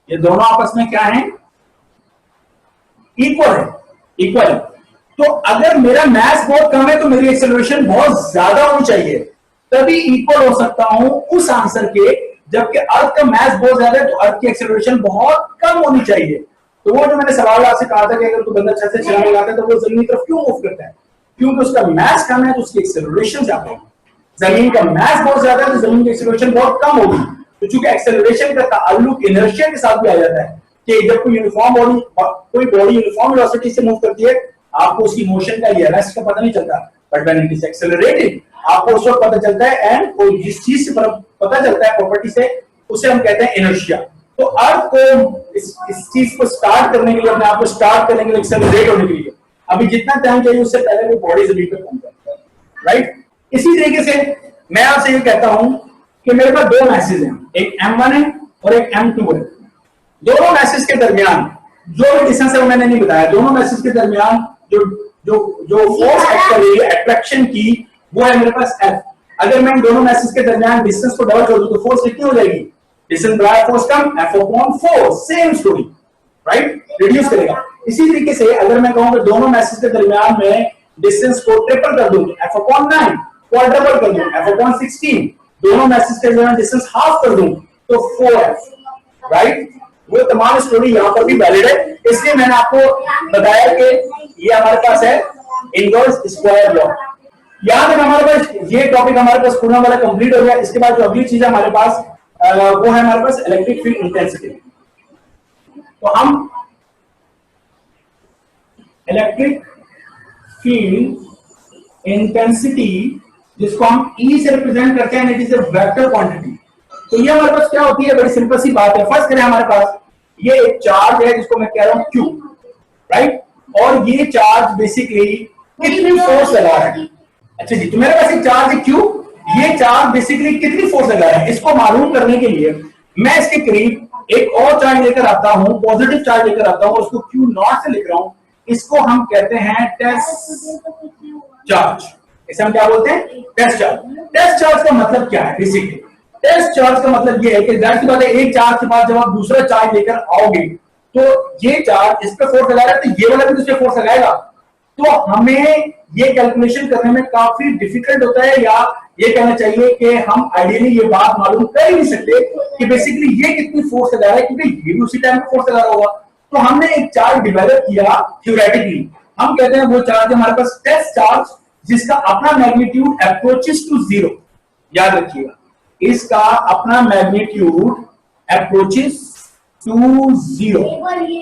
ये दोनों आपस में क्या है इक्वल है। तो अगर मेरा मास बहुत कम है तो मेरी एक्सेलरेशन बहुत ज्यादा होनी चाहिए, तभी इक्वल हो सकता हूं उस आंसर के, जबकि अर्थ का मास बहुत ज्यादा है तो अर्थ की एक्सेलरेशन बहुत कम होनी चाहिए। तो वो जो मैंने सवाल आपसे कहा था कि अगर कोई बंदा 6 से 6 लगाता है तो वो जमीन की तरफ क्यों मूव करता है? क्योंकि उसका मास कम है तो उसकी एक्सेलरेशन ज्यादा है। जमीन का मास बहुत ज्यादा है तो जमीन की एक्सेलरेशन बहुत कम होगी। तो चूंकि एक्सेलरेशन का ताल्लुक इनर्शिया के साथ भी आ जाता है कि जब कोई बॉडी यूनिफॉर्म वेलोसिटी से मूव करती है, आपको उसकी मोशन का या रेस्ट का पता नहीं चलता, but when it is accelerating आपको उस वक्त पता चलता है, एंड कोई जिस चीज से पता चलता है प्रॉपर्टी से, उसे हम कहते हैं इनर्शिया। तो अर्थ को इस चीज को स्टार्ट करने के लिए, अपने आप को स्टार्ट करने के लिए, एक्सेलरेट होने के लिए अभी जितना टाइम चाहिए उससे पहले वो बॉडी जमीन पे पहुंच जाती है, राइट? इसी तरीके से मैं आपसे ये कहता हूं कि मेरे पास दो मैसेज हैं, एक m1 है और एक m2 है। दोनों मैसेज के दरमियान जो भी डिस्टेंस है वो मैंने नहीं बताया, दोनों मैसेज के दरमियान जो फोर्स एक्ट कर रही है अट्रैक्शन की, वो है मेरे पास F। अगर मैं दोनों मैसेज के दरमियान डिस्टेंस को डबल कर दूं तो फोर्स कितनी हो जाएगी? डिस्टेंस बढ़ाया फोर्स कम, F/4, same story. Right, reduce करेगा। इसी तरीके से अगर मैं कहूं कि दोनों मैसेज के दरमियान में डिस्टेंस को ट्रिपल कर दूं, f/9, क्वाड्रपल कर दूं, f/16, दोनों मैसेज के दरमियान डिस्टेंस हाफ कर दूं तो 4f, राइट। वो तमाम स्टोरी यहां पर भी वैलिड है, इसलिए मैंने आपको बताया कि ये हमारे पास है इनवर्स स्क्वायर लॉ। याद है हमारे पास ये टॉपिक हमारे पास पूरा वाला कंप्लीट हो गया। इसके बाद जो अगली चीज है हमारे पास वो है हमारे पास इलेक्ट्रिक फील्ड इंटेंसिटी। तो हम इलेक्ट्रिक फील्ड इंटेंसिटी जिसको हम ई से रिप्रेजेंट करते हैं, it is a vector quantity. तो ये हमारे पास क्या होती है, बड़ी सिंपल सी बात है। फर्स्ट करें हमारे पास ये एक चार्ज है जिसको मैं कह रहा हूं क्यू, राइट, और ये चार्ज बेसिकली कितनी फोर्स लगा रहा है। अच्छा जी, तो मेरे पास एक चार्ज है क्यू, ये चार्ज बेसिकली कितनी फोर्स लगा रहा है, इसको मालूम करने के लिए मैं इसके करीब एक और चार्ज लेकर आता हूं, पॉजिटिव चार्ज लेकर आता हूं, उसको क्यू नॉट से लिख रहा हूं। इसको हम कहते हैं टेस्ट चार्ज। इसे हम क्या बोलते हैं, टेस्ट चार्ज। टेस्ट चार्ज का मतलब क्या है, बेसिकली टेस्ट चार्ज का मतलब ये है कि जाहिर सी बात है एक चार्ज के बाद जब आप दूसरा चार्ज लेकर आओगे तो ये चार्ज इस पे फोर्स लगा रहा है, तो ये वाला भी दूसरे फोर्स लगाएगा। तो हमें ये कैलकुलेशन करने में काफी डिफिकल्ट होता है, या ये कहना चाहिए कि हम आइडियली ये बात मालूम कर ही नहीं सकते कि बेसिकली ये कितनी फोर्स लगा रहा है, क्योंकि ये भी उसी टाइम पे फोर्स लगा रहा होगा। तो हमने एक चार्ज डेवलप किया थ्योरेटिकली, हम कहते हैं वो चार्ज हमारे पास टेस्ट चार्ज, जिसका अपना मैग्नीट्यूड अप्रोचेस टू 0। याद रखिएगा, इसका अपना मैग्नीट्यूड अप्रोचेस टू 0,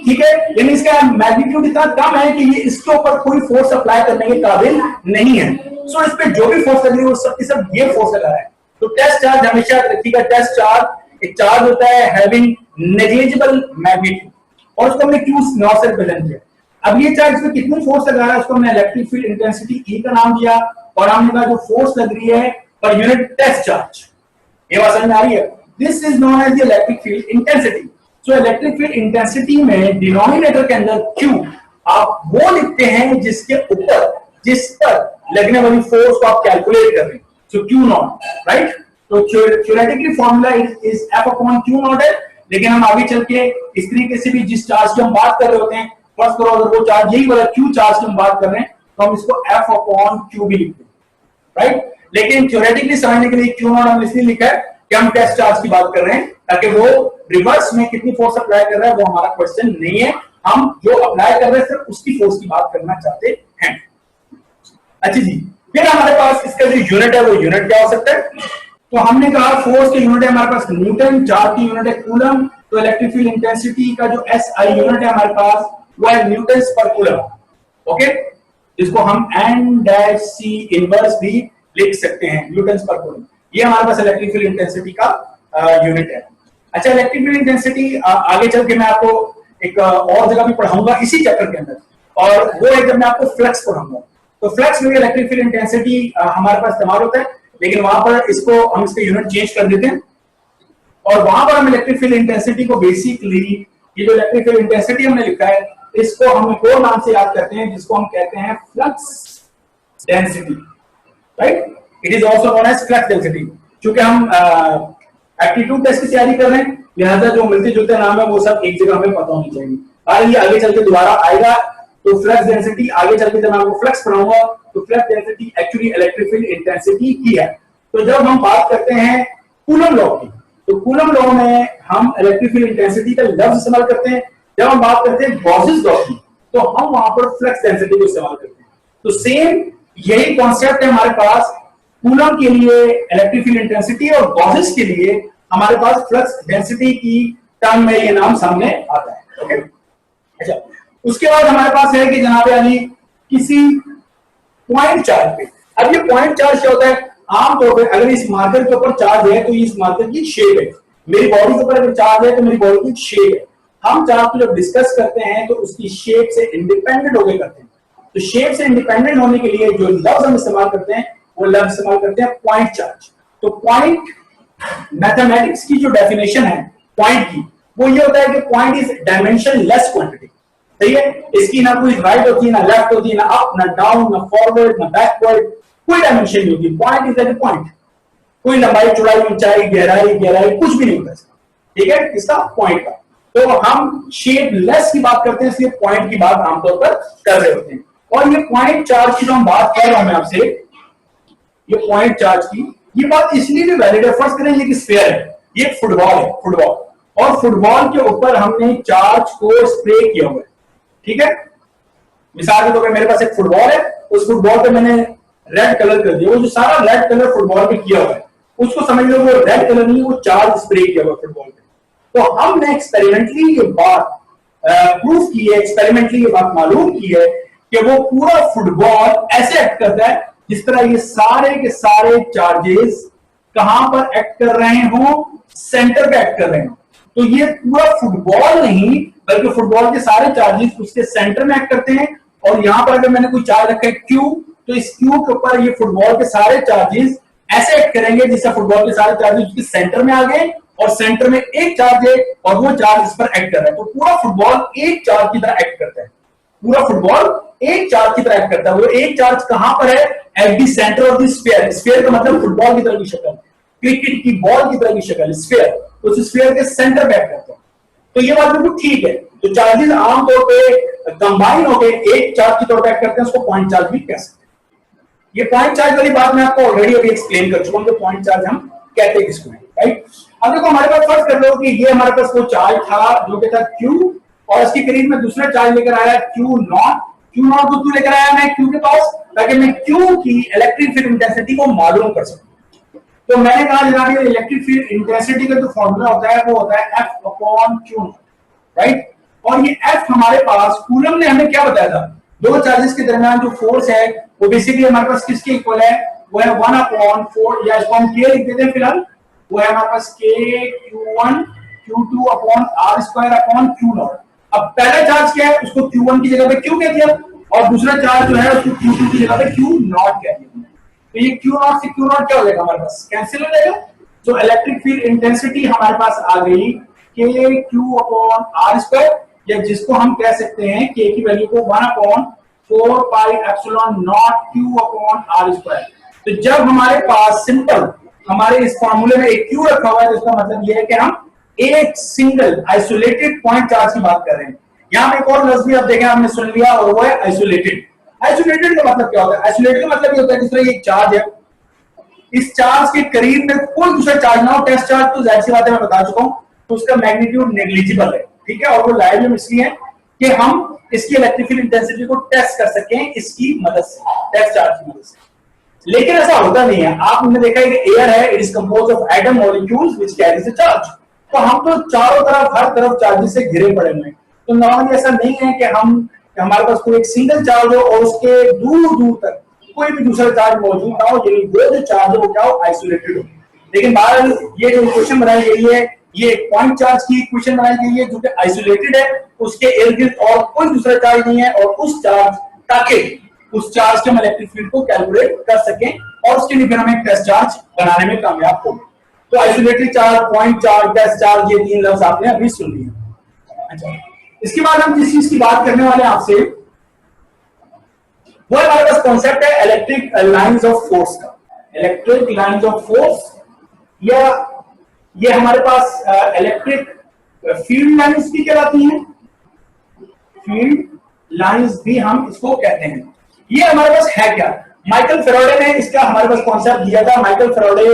ठीक है। यानी इसका मैग्नीट्यूड इतना कम है कि ये इसके ऊपर कोई फोर्स अप्लाई करने के काबिल नहीं है। सो इस पे जो भी फोर्स लग रही है वो सब की सब ये फोर्स लगा है। तो टेस्ट चार्ज हमेशा रखिएगा, टेस्ट चार्ज एक चार्ज होता है हैविंग नेग्लिजिबल मैग्नीट्यूड, और उसको हमने क्यू नॉट से रिप्रेजेंट किया। अब ये चार्ज पे कितनी फोर्स लगा रहा है उसको हमने इलेक्ट्रिक फील्ड इंटेंसिटी ई का नाम दिया, और हमने कहा जो फोर्स लग रही है पर यूनिट टेस्ट चार्ज। ये बात समझ में आ रही है? This is known as the electric field intensity. So electric field intensity में डिनोमिनेटर के अंदर क्यू आप वो लिखते हैं जिसके ऊपर, जिस पर लगने वाली फोर्स को आप कैलकुलेट कर रहे हैं। सो क्यू नॉट, राइट। तो theoretically formula is F upon Q not है, लेकिन हम आगे चल के इस तरीके से भी जिस चार्ज की हम बात कर रहे होते हैं, फर्स्ट करो अगर वो चार्ज यही वाला क्यू चार्ज की हम बात कर रहे हैं तो हम इसको एफ अपॉन क्यू भी लिखते हैं, राइट। लेकिन थ्योरेटिकली समझने के लिए क्यू नॉट हमने इसलिए लिखा है कि हम टेस्ट चार्ज की बात कर रहे हैं, ताकि वो रिवर्स में कितनी फोर्स अप्लाई कर रहा है वो हमारा क्वेश्चन नहीं है, हम जो अप्लाई कर रहे हैं सिर्फ उसकी फोर्स की बात करना चाहते हैं। अच्छा जी, फिर हमारे पास इसका जो यूनिट है वो यूनिट क्या हो सकता है। तो हमने कहा फोर्स के यूनिट है हमारे पास न्यूटन, चार्ज की यूनिट है कूलम। तो इलेक्ट्रिक फील्ड इंटेंसिटी का जो एसआई यूनिट है हमारे पास वो है न्यूटन पर कूलम, ओके, जिसको हम N-C इनवर्स भी लिख सकते हैं, न्यूटन पर कूलम। ये हमारे पास इलेक्ट्रिक फील्ड इंटेंसिटी का यूनिट है। अच्छा, इलेक्ट्रिक फील्ड इंटेंसिटी आगे चल के मैं आपको एक और जगह भी पढ़ाऊंगा इसी चैप्टर के अंदर, और वो है जब मैं आपको फ्लक्स पढ़ाऊंगा। तो फ्लक्स में इलेक्ट्रिक फील्ड इंटेंसिटी हमारे पास इस्तेमाल होता है, लेकिन वहां पर इसको हम इसका यूनिट चेंज कर देते हैं, और वहां पर हम इलेक्ट्रिक फील्ड इंटेंसिटी को बेसिकली ये जो इलेक्ट्रिक फील्ड इंटेंसिटी हमने लिखा है इसको हम एक और नाम से याद करते हैं जिसको हम कहते हैं flux density, right. It is also known as flux density. क्योंकि हम एप्टीट्यूड टेस्ट की तैयारी कर रहे हैं, लिहाजा जो मिलते जुलते नाम है वो सब एक जगह हमें पता होनी चाहिए, और ये आगे चल के दोबारा आएगा। तो फ्लक्स डेंसिटी आगे चल के जब मैं आपको फ्लक्स पढ़ाऊंगा तो flux density actually electric field intensity की है। तो जब हम बात करते हैं कूलम लॉ की, तो कूलम लॉ में हम इलेक्ट्रिक फील्ड इंटेंसिटी का लफ्ज इस्तेमाल करते हैं। जब हम बात करते हैं गॉसेस लॉ की तो हम वहां पर फ्लक्स डेंसिटी को इस्तेमाल करते हैं। तो सेम यही कॉन्सेप्ट है हमारे पास कूलम के लिए इलेक्ट्रिक फील्ड इंटेंसिटी, और गॉसेस के लिए हमारे पास फ्लक्स डेंसिटी की टर्म में ये नाम सामने आता है, ओके। अच्छा, उसके बाद हमारे पास है कि जनाब यानी किसी पॉइंट चार्ज पे, अब ये पॉइंट चार्ज क्या होता है, आमतौर पर अगर इस मार्कर के ऊपर चार्ज है तो इस मार्कर की शेप है, मेरी बॉडी के ऊपर अगर चार्ज है तो मेरी बॉडी की शेप है। हम चार्ज को जब डिस्कस करते हैं तो उसकी शेप से इंडिपेंडेंट होकर करते हैं। तो शेप से इंडिपेंडेंट होने के लिए जो लफ्ज हम इस्तेमाल करते हैं वो लफ्ज इस्तेमाल करते हैं पॉइंट चार्ज। तो पॉइंट मैथमेटिक्स की जो डेफिनेशन है पॉइंट की वो ये होता है कि point is dimension less quantity, सही है। इसकी ना कोई राइट होती है, ना लेफ्ट होती है, ना अप, ना डाउन, ना फॉरवर्ड, ना बैकवर्ड, कोई डायमेंशन नहीं होती। Point is like a point, कोई लंबाई, चौड़ाई, ऊंचाई, गहराई कुछ भी नहीं होता इसका, ठीक है, इसका पॉइंट का। तो हम शेप लेस की बात करते हैं, इसलिए पॉइंट की बात आमतौर पर कर रहे होते हैं। और ये पॉइंट चार्ज की जो हम बात कर रहा हूं मैं आपसे, ये पॉइंट चार्ज की ये बात इसलिए भी वैलिड है। फर्स्ट करें, ये स्फीयर है, ये फुटबॉल है, फुटबॉल, और फुटबॉल के ऊपर हमने चार्ज को स्प्रे किया हुआ है, ठीक है। मिसाल के तौर पर मेरे पास एक फुटबॉल है, उस फुटबॉल पे मैंने रेड कलर कर दिया, वो जो सारा रेड कलर फुटबॉल पे किया हुआ है उसको समझ लो वो रेड कलर नहीं, वो चार्ज स्प्रे किया हुआ फुटबॉल पे। तो हमने एक्सपेरिमेंटली ये बात प्रूफ की है, एक्सपेरिमेंटली ये बात मालूम की है कि वो पूरा फुटबॉल ऐसे एक्ट करता है जिस तरह ये सारे के सारे चार्जेस कहां पर एक्ट कर रहे हो, सेंटर पे एक्ट कर रहे हो। तो ये पूरा फुटबॉल नहीं बल्कि फुटबॉल के सारे चार्जेस उसके सेंटर में एक्ट करते हैं। और यहां पर अगर मैंने कोई चार्ज रखा है क्यू, तो इस क्यू के ऊपर ये फुटबॉल के सारे चार्जेस ऐसे एक्ट करेंगे जिससे फुटबॉल के सारे चार्जेस उसके सेंटर में आ गए, और सेंटर में एक चार्ज है और वो चार्ज इस पर एक्ट कर रहा है। तो पूरा फुटबॉल एक चार्ज की तरह एक्ट करता है, पूरा फुटबॉल एक चार्ज की तरह एक्ट करता है। वो एक चार्ज कहां पर है? At the centre of the sphere. Sphere का मतलब फुटबॉल की तरह की शक्ल, क्रिकेट की बॉल की तरह की शक्ल, स्फीयर, उस स्फीयर के सेंटर पे एक्ट करता है। तो ये बात बिल्कुल ठीक है। तो चार्जेस आमतौर पे कंबाइन होकर एक चार्ज की तौर पर एक्ट करते हैं, उसको पॉइंट चार्ज भी कह सकते हैं। ये पॉइंट चार्ज वाली बात मैं आपको ऑलरेडी अभी एक्सप्लेन कर चुका हूं कि पॉइंट चार्ज हम कहते हैं किसको, राइट। अब देखो हमारे पास फर्स्ट कर लो कि ये हमारे पास वो चार्ज था जो कि था Q, और इसके करीब में दूसरा चार्ज लेकर आया Q नॉट। Q नॉट को क्यों लेकर आया मैं Q के पास? ताकि मैं Q की इलेक्ट्रिक फील्ड इंटेंसिटी को मालूम कर सकूं। तो मैंने कहा जनाब ये इलेक्ट्रिक फील्ड इंटेंसिटी का जो फॉर्मूला होता है वो होता है F अपॉन Q, राइट। और ये F हमारे पास कूलम ने हमें क्या बताया था, दो चार्जेस के दरमियान जो फोर्स है वो बेसिकली हमारे पास किसके इक्वल है? वो है 1/4, या इसको हम K लिख देते हैं फिलहाल, वो है हमारे पास K Q1 Q2 upon R square upon Q not. अब पहला चार्ज क्या है, उसको Q1 की जगह पे Q कह दिया, और दूसरा चार्ज जो है उसको Q2 की जगह पे Q नॉट कह दिया। तो ये Q नॉट से Q नॉट क्या हो जाएगा हमारे पास? कैंसिल हो जाएगा। तो इलेक्ट्रिक फील्ड इंटेंसिटी हमारे पास आ गई K Q upon R square, या जिसको हम कह सकते हैं K की वैल्यू को 1/4 pi epsilon not Q upon R square. तो जब हमारे पास सिंपल हमारे इस फॉर्मूले में एक Q रखा हुआ है, तो इसका मतलब यह है कि हम एक सिंगल आइसोलेटेड पॉइंट चार्ज की बात कर रहे हैं। यहां पे एक और लफ्ज भी आप देखें आपने सुन लिया, और वो है आइसोलेटेड। आइसोलेटेड का मतलब क्या होता है? आइसोलेटेड का मतलब ये होता है जिस तरह ये चार्ज है, इस चार्ज के करीब में कोई दूसरा चार्ज ना हो, टेस्ट चार्ज तो जाहिर सी बात है मैं बता चुका हूं, तो उसका मैग्नीट्यूड नेग्लिजिबल है, ठीक है। और वो लाइव इसलिए है कि हम इसकी इलेक्ट्रिक फील्ड इंटेंसिटी को टेस्ट कर सकें इसकी मदद से, टेस्ट चार्ज की मदद से। लेकिन ऐसा होता नहीं है। आपने देखा है कि एयर है, it is composed of atom molecules which carries a charge. तो हम तो चारों तरफ हर तरफ चार्जेस से घिरे पड़े हुए हैं। तो नॉर्मली ऐसा नहीं है कि हमारे पास कोई एक सिंगल चार्ज हो और उसके दूर दूर तक कोई भी दूसरा चार्ज मौजूद ना हो, यानी वो जो चार्ज है वो क्या हो? आइसोलेटेड हो। लेकिन बहरहाल ये जो इक्वेशन बनाई गई है, ये पॉइंट चार्ज की इक्वेशन बनाई गई है जो कि आइसोलेटेड है, उसके इर्द गिर्द और कोई दूसरा चार्ज नहीं है, और उस चार्ज ताकि उस चार्ज के हम इलेक्ट्रिक फील्ड को कैलकुलेट कर सकें, और उसके लिए फिर हम एक टेस्ट चार्ज बनाने में कामयाब हो गए। तो isolated charge, point charge, test charge, ये तीन लफ्ज आपने अभी सुन लिए। अच्छा, इसके बाद हम जिस चीज की बात करने वाले हैं आपसे, वो हमारे पास कॉन्सेप्ट है इलेक्ट्रिक लाइंस ऑफ फोर्स का। इलेक्ट्रिक लाइंस ऑफ फोर्स, या ये हमारे पास इलेक्ट्रिक फील्ड लाइंस भी कहलाती हैं, फील्ड लाइंस भी हम इसको कहते हैं। ये हमारे पास है क्या? माइकल फैराडे ने इसका हमारे पास कॉन्सेप्ट दिया था। माइकल फैराडे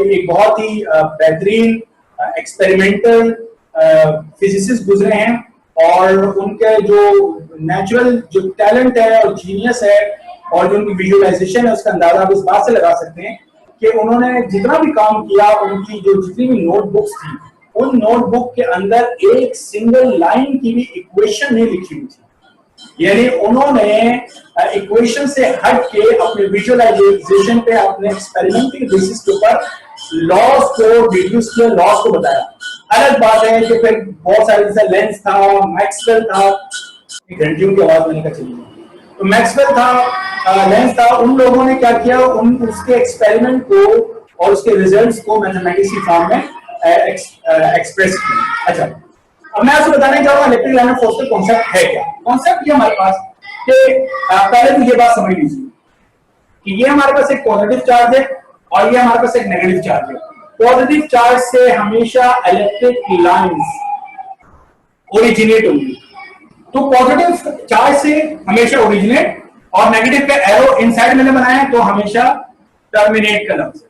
एक बहुत ही बेहतरीन एक्सपेरिमेंटल फिजिसिस्ट गुजरे हैं, और उनके जो नेचुरल जो टैलेंट है और जीनियस है और जो उनकी विजुअलाइजेशन है, उसका अंदाजा आप इस बात से लगा सकते हैं कि उन्होंने जितना भी काम किया, उनकी जो जितनी भी नोटबुक्स थी, उन नोटबुक के अंदर एक सिंगल लाइन की भी इक्वेशन नहीं लिखी हुई थी। यानी उन्होंने इक्वेशन से हट के अपने विजुअलाइजेशन पे, अपने एक्सपेरिमेंटल बेसिस के ऊपर लॉस को डिड्यूस किया, लॉस को बताया। अलग बात है कि फिर बहुत सारे जैसे लेंस था, मैक्सवेल था, घंटियों की आवाज मैंने कहा चली, तो मैक्सवेल था, लेंस था, उन लोगों ने क्या किया, उन उसके एक्सपेरिमेंट को और उसके रिजल्ट्स को मैथमेटिक्स की फॉर्म में एक्सप्रेस किया। अच्छा, अब मैं आपसे बताने जा रहा हूं इलेक्ट्रिक लाइन ऑफ फोर्स का कॉन्सेप्ट है क्या। कॉन्सेप्ट ये हमारे पास कि पहले तो ये बात समझ लीजिए कि ये हमारे पास एक पॉजिटिव चार्ज है और ये हमारे पास एक नेगेटिव चार्ज है। पॉजिटिव चार्ज से हमेशा इलेक्ट्रिक लाइंस ओरिजिनेट होंगी। तो पॉजिटिव चार्ज से हमेशा ओरिजिनेट और नेगेटिव का एरो इनसाइड मैंने बनाया है तो हमेशा टर्मिनेट का लफ्ज।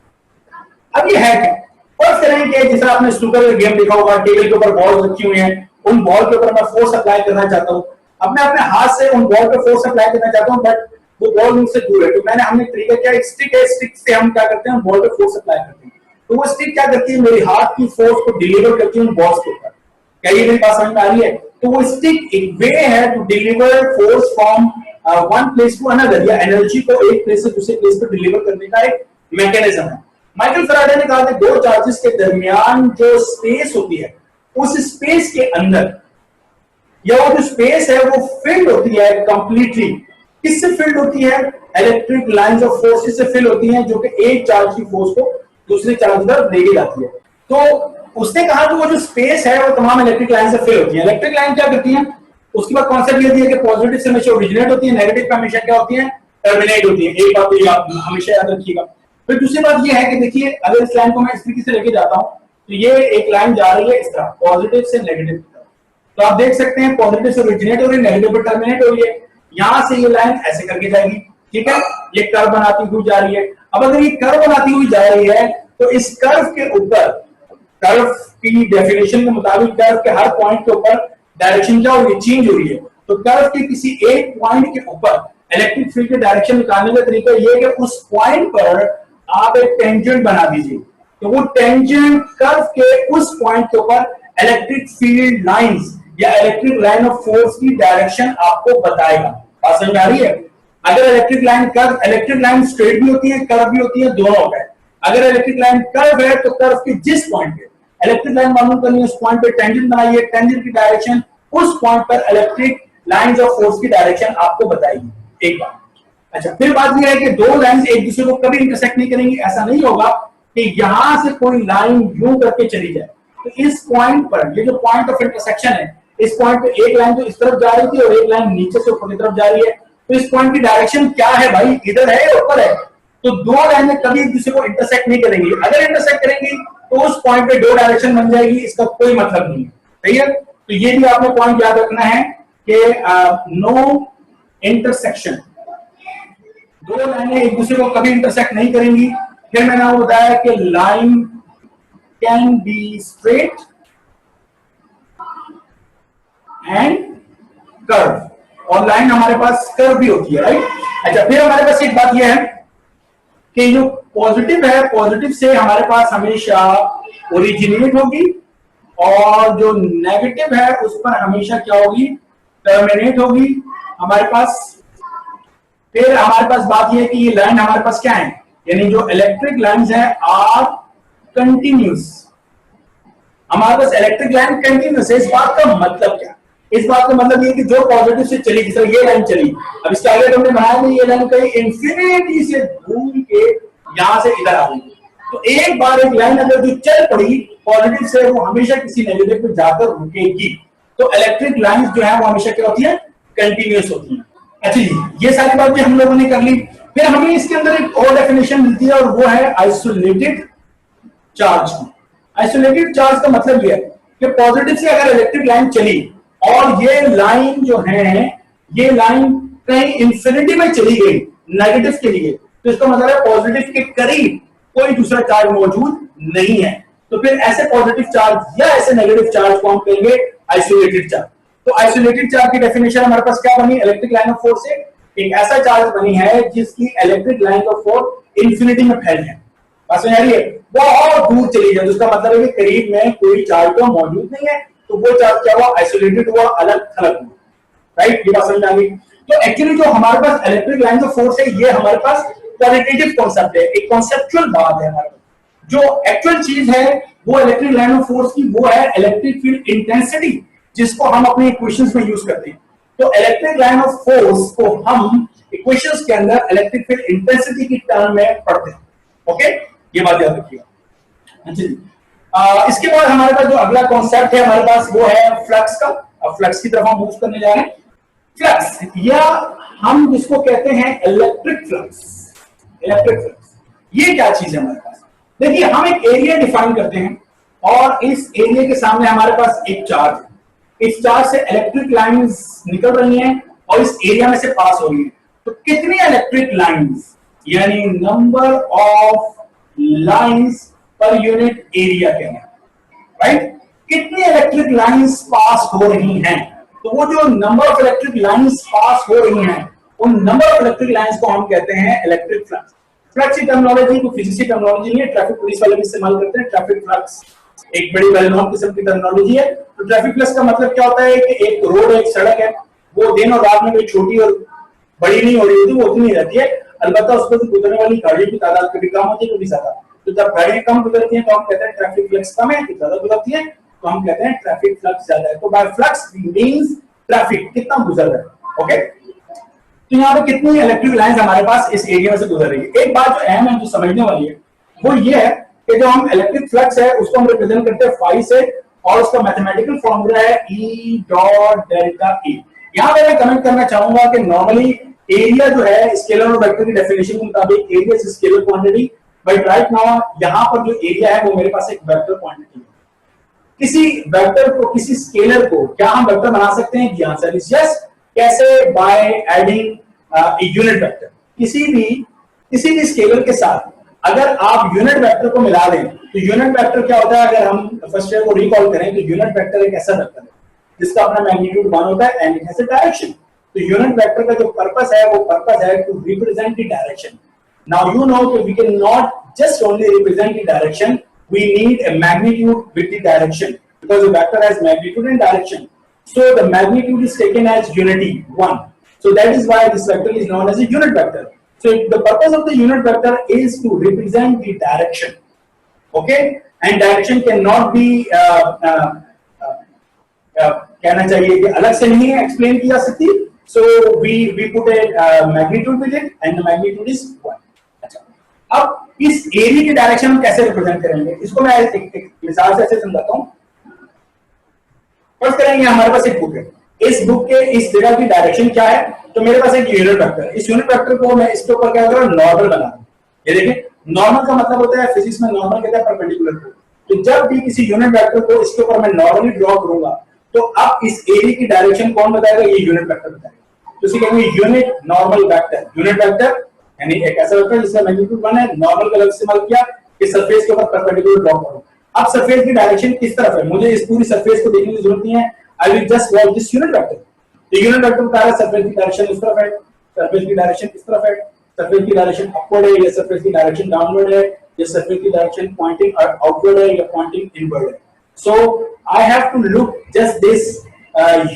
अब ये है क्या? फर्स्ट करेंगे कि जैसे आपने स्नूकर का गेम देखा होगा, टेबल के ऊपर बॉल रखी हुई है, उन बॉल के ऊपर मैं फोर्स अप्लाई करना चाहता हूं, अब मैं अपने हाथ से उन बॉल पे फोर्स अप्लाई करना चाहता हूं, बट वो बॉल मुझसे दूर है, तो हमने तरीका क्या, एक स्टिक है, स्टिक से हम क्या करते हैं, बॉल पे फोर्स अप्लाई करते हैं, तो वो स्टिक क्या करती है, मेरी हाथ की फोर्स को डिलीवर करती है उन बॉल्स के ऊपर। क्या ये मेरी बात समझ में आ रही है? तो वो स्टिक एक वे है to deliver force from one place to another, या एनर्जी को एक प्लेस से दूसरे प्लेस पर डिलीवर करने का एक मैकेनिज्म है। माइकल फैराडे ने कहा कि दो चार्जेस के दरमियान जो स्पेस होती है, उस स्पेस के अंदर या वो जो स्पेस है वो फिल्ड होती है कंप्लीटली। किससे फिल्ड होती है? इलेक्ट्रिक लाइंस ऑफ फोर्स से फिल होती हैं, जो कि एक चार्ज की फोर्स को दूसरे चार्ज पर लेके जाती है। तो उसने कहा कि वो जो स्पेस है वो तमाम इलेक्ट्रिक लाइन से फिल होती है। इलेक्ट्रिक लाइन क्या करती है? उसके बाद कॉन्सेप्ट ये दिया कि पॉजिटिव से हमेशा ओरिजिनेट होती है, नेगेटिव का हमेशा क्या होती है, टर्मिनेट होती है। एक बात तो ये आप हमेशा याद रखिएगा। फिर दूसरी बात ये है कि देखिए, अगर इस लाइन को मैं इस तरीके से लेके जाता हूं तो ये एक लाइन जा रही है इस तरह, पॉजिटिव से नेगेटिव की तरफ, तो आप देख सकते हैं पॉजिटिव से ओरिजिनेट हो रही है, नेगेटिव पर टर्मिनेट हो रही है। यहां से ये लाइन ऐसे करके जाएगी, ठीक है, ये कर्व बनाती हुई जा रही है। अब अगर ये कर्व बनाती हुई जा रही है तो इस कर्व के ऊपर, कर्व की डेफिनेशन के मुताबिक कर्व के हर पॉइंट के ऊपर डायरेक्शन क्या हो रही है, चेंज हो रही है। तो कर्व के किसी एक पॉइंट के ऊपर इलेक्ट्रिक फील्ड के डायरेक्शन निकालने का तरीका यह है कि उस पॉइंट पर आप एक टेंजेंट बना दीजिए, तो वो टेंजेंट कर्व के उस पॉइंट के ऊपर इलेक्ट्रिक फील्ड लाइंस या इलेक्ट्रिक लाइन ऑफ फोर्स की डायरेक्शन आपको बताएगा। बात समझ में आ रही है? अगर electric line curve, electric line straight भी होती है, कर्व भी होती है, दोनों होता है। अगर इलेक्ट्रिक लाइन कर्व है तो कर्व के जिस पॉइंट पे इलेक्ट्रिक लाइन मालूम करनी है, उस पॉइंट पे टेंजेंट बनाइए, टेंजेंट की डायरेक्शन उस पॉइंट पर इलेक्ट्रिक लाइंस ऑफ फोर्स की डायरेक्शन आपको बताएगी। एक बात। अच्छा, फिर बात यह है कि दो लाइंस एक दूसरे को कभी इंटरसेक्ट नहीं करेंगी। ऐसा नहीं होगा कि यहां से कोई लाइन यूं करके चली जाए, तो इस पॉइंट पर, ये जो पॉइंट ऑफ इंटरसेक्शन है, इस पॉइंट पे एक लाइन तो इस तरफ जा रही थी और एक लाइन नीचे से ऊपर की तरफ जा रही है, तो इस पॉइंट की डायरेक्शन क्या है भाई, इधर है या ऊपर है? तो दो लाइनें कभी एक दूसरे को इंटरसेक्ट नहीं करेंगी। अगर इंटरसेक्ट करेंगी तो उस पॉइंट पे दो डायरेक्शन बन जाएगी, इसका कोई मतलब नहीं है। सही है? तो ये भी आपने पॉइंट याद रखना है कि नो इंटरसेक्शन, दो लाइनें एक दूसरे को कभी इंटरसेक्ट नहीं करेंगी। फिर मैंने आपको बताया कि line can be straight and curve, और लाइन हमारे पास कर्व भी होती है, राइट? अच्छा, फिर हमारे पास एक बात यह है कि जो पॉजिटिव है, पॉजिटिव से हमारे पास हमेशा ओरिजिनेट होगी, और जो नेगेटिव है उस पर हमेशा क्या होगी, टर्मिनेट होगी हमारे पास। फिर हमारे पास बात यह है कि ये लाइन हमारे पास क्या है, यानी जो इलेक्ट्रिक लाइंस है आर कंटिन्यूस। हमारे पास इलेक्ट्रिक लाइन कंटिन्यूस है। इस बात का मतलब क्या? इस बात का मतलब ये कि जो पॉजिटिव से चली, जिस तरह ये लाइन चली, अब इसका आगे हमने बनाया कि ये लाइन कहीं इंफिनिटी से घूम के यहां से इधर आ गई, तो एक बार एक लाइन अगर जो चल पड़ी पॉजिटिव से, वो हमेशा किसी नेगेटिव पे जाकर रुकेगी। तो इलेक्ट्रिक लाइंस जो है वो हमेशा क्या होती है, कंटिन्यूस होती है। अच्छा जी, ये सारी बातें हम लोगों ने कर ली। फिर हमें इसके अंदर एक और डेफिनेशन मिलती है और वो है आइसोलेटेड चार्ज। आइसोलेटेड चार्ज का मतलब यह है कि पॉजिटिव से अगर इलेक्ट्रिक लाइन चली और ये लाइन जो है, ये लाइन कहीं इंफिनिटी में चली गई नेगेटिव के लिए, तो इसका मतलब है पॉजिटिव के करीब कोई दूसरा चार्ज मौजूद नहीं है। तो फिर ऐसे पॉजिटिव चार्ज या ऐसे नेगेटिव चार्ज को हम कहेंगे आइसोलेटेड चार्ज। तो आइसोलेटेड चार्ज की डेफिनेशन हमारे पास क्या बनी, इलेक्ट्रिक लाइन ऑफ फोर्स से एक ऐसा चार्ज बनी है जिसकी electric line of force infinity में फैल है, बात समझ आ रही है, बहुत दूर चली जाए, उसका मतलब है कि करीब में कोई चार्ज तो मौजूद नहीं है, तो वो चार्ज क्या हुआ, आइसोलेटेड हुआ, अलग थलग हुआ, राइट? ये बात समझ आ गई। तो एक्चुअली जो हमारे पास इलेक्ट्रिक लाइन ऑफ फोर्स है, ये हमारे पास क्वालिटेटिव कॉन्सेप्ट है, एक कॉन्सेप्चुअल बात है हमारे पास। जो एक्चुअल चीज है वो इलेक्ट्रिक लाइन ऑफ फोर्स की, वो है इलेक्ट्रिक फील्ड इंटेंसिटी, जिसको हम अपने इक्वेशंस में यूज करते हैं। तो इलेक्ट्रिक लाइन ऑफ फोर्स को हम इक्वेशंस के अंदर इलेक्ट्रिक फील्ड इंटेंसिटी की टर्म में पढ़ते हैं। ओके, ये बात याद रखिएगा। अच्छा जी, इसके बाद हमारे पास जो अगला कॉन्सेप्ट है हमारे पास वो है फ्लक्स का। अब फ्लक्स की तरफ हम मूव करने जा रहे हैं। फ्लक्स या हम जिसको कहते हैं इलेक्ट्रिक फ्लक्स, इलेक्ट्रिक फ्लक्स ये क्या चीज है हमारे पास? देखिए, हम एक एरिया डिफाइन करते हैं और इस एरिया के सामने हमारे पास एक चार्ज है। इस चार्ज से इलेक्ट्रिक लाइंस निकल रही हैं और इस एरिया में से पास हो रही है। तो कितनी इलेक्ट्रिक लाइंस यानी नंबर ऑफ लाइंस पर यूनिट एरिया के हैं, राइट? कितनी इलेक्ट्रिक लाइंस पास हो रही हैं, तो वो जो number of electric lines pass हो रही हैं उन नंबर ऑफ इलेक्ट्रिक लाइंस को हम कहते हैं इलेक्ट्रिक फ्लक्स। फ्लक्स की टर्मिनोलॉजी को फिजिक्स की टर्मिनोलॉजी नहीं है, ट्रैफिक पुलिस वाले भी इस्तेमाल करते हैं। ट्रैफिक फ्लक्स एक बड़ी वेल नोन किस्म की टर्मिनोलॉजी है। तो ट्रैफिक फ्लक्स का मतलब क्या होता है कि एक रोड है, एक सड़क है, वो दिन और रात में कोई छोटी और बड़ी नहीं हो रही होती, वो उतनी रहती है। अलबत्ता उस पर गुजरने वाली गाड़ियों की तादाद कभी कम होती है कभी ज्यादा। तो जब गाड़ियां कम गुजरती हैं तो हम कहते हैं ट्रैफिक फ्लक्स कम है, ज्यादा गुजरती है तो हम कहते हैं ट्रैफिक फ्लक्स ज्यादा है। तो बाय फ्लक्स मींस ट्रैफिक कितना गुजर रहा है। ओके, तो यहाँ पे कितनी इलेक्ट्रिक लाइंस हमारे पास इस एरिया में से गुजर रही है। एक बात जो अहम है, जो समझने वाली है, वो ये है कि जो हम इलेक्ट्रिक फ्लक्स है उसको हम रिप्रेजेंट करते हैं फाई से और उसका मैथमेटिकल फॉर्मूला है E डॉट डेल्टा E। यहाँ पे मैं कमेंट करना चाहूंगा कि नॉर्मली एरिया जो है स्केलर और वेक्टर की डेफिनेशन के मुताबिक area is scalar quantity, but right now यहाँ पर जो एरिया है वो मेरे पास एक वेक्टर क्वांटिटी है। किसी वेक्टर को, किसी स्केलर को क्या हम वेक्टर बना सकते हैं? The answer is yes. कैसे? By adding unit vector. किसी भी स्केलर के साथ अगर आप यूनिट वेक्टर को मिला दें तो यूनिट वेक्टर क्या होता है? अगर हम फर्स्ट ईयर को रिकॉल करें तो यूनिट वेक्टर एक ऐसा वेक्टर है जिसका अपना मैग्नीट्यूड 1 होता है and it has a direction. तो यूनिट वेक्टर का जो पर्पस है वो पर्पस है to represent the direction. Now you know कि we can not just only represent the direction, we need a magnitude with the direction because the vector has magnitude and direction. So the magnitude is taken as unity 1. So that is why this vector is known as a unit vector. So the purpose of the unit vector is to represent the direction. Okay, and direction cannot be कहना चाहिए कि अलग से नहीं explain की जा सकती. So we put a magnitude with it and the magnitude is 1. अब इस एरिया की डायरेक्शन हम कैसे रिप्रेजेंट करेंगे? इसको मैं एक मिसाल से ऐसे समझाता हूं। फर्स्ट करेंगे, हमारे पास एक बुक है, इस बुक के इस जगह की डायरेक्शन क्या है? तो मेरे पास एक यूनिट वेक्टर है। इस यूनिट वेक्टर को मैं इसके ऊपर क्या करूं? नॉर्मल बना दूं। ये देखिए, नॉर्मल का मतलब होता है फिजिक्स में नॉर्मल कहते हैं परपेंडिकुलर को। तो जब भी किसी यूनिट वेक्टर को इसके ऊपर मैं नॉर्मली ड्रॉ करूंगा तो अब इस एरिया की डायरेक्शन कौन बताएगा? ये यूनिट वेक्टर बताएगा। तो इसे कहेंगे unit normal vector. Unit vector यानी एक ऐसा वेक्टर जिसका मैग्नीट्यूड 1 है, नॉर्मल का लफ्ज इस्तेमाल किया कि सरफेस के ऊपर परपेंडिकुलर ड्रॉ करो। अब सरफेस की डायरेक्शन किस तरफ है? मुझे इस पूरी सरफेस को देखने की जरूरत नहीं है, I will just watch this unit vector. तो यूनिट वेक्टर बता रहा है सरफेस की डायरेक्शन इस तरफ है, सरफेस की डायरेक्शन किस तरफ है, सरफेस की डायरेक्शन अपवर्ड है या सरफेस की डायरेक्शन डाउनवर्ड है या सरफेस की डायरेक्शन पॉइंटिंग आउटवर्ड है या पॉइंटिंग इनवर्ड है। So I have to look just this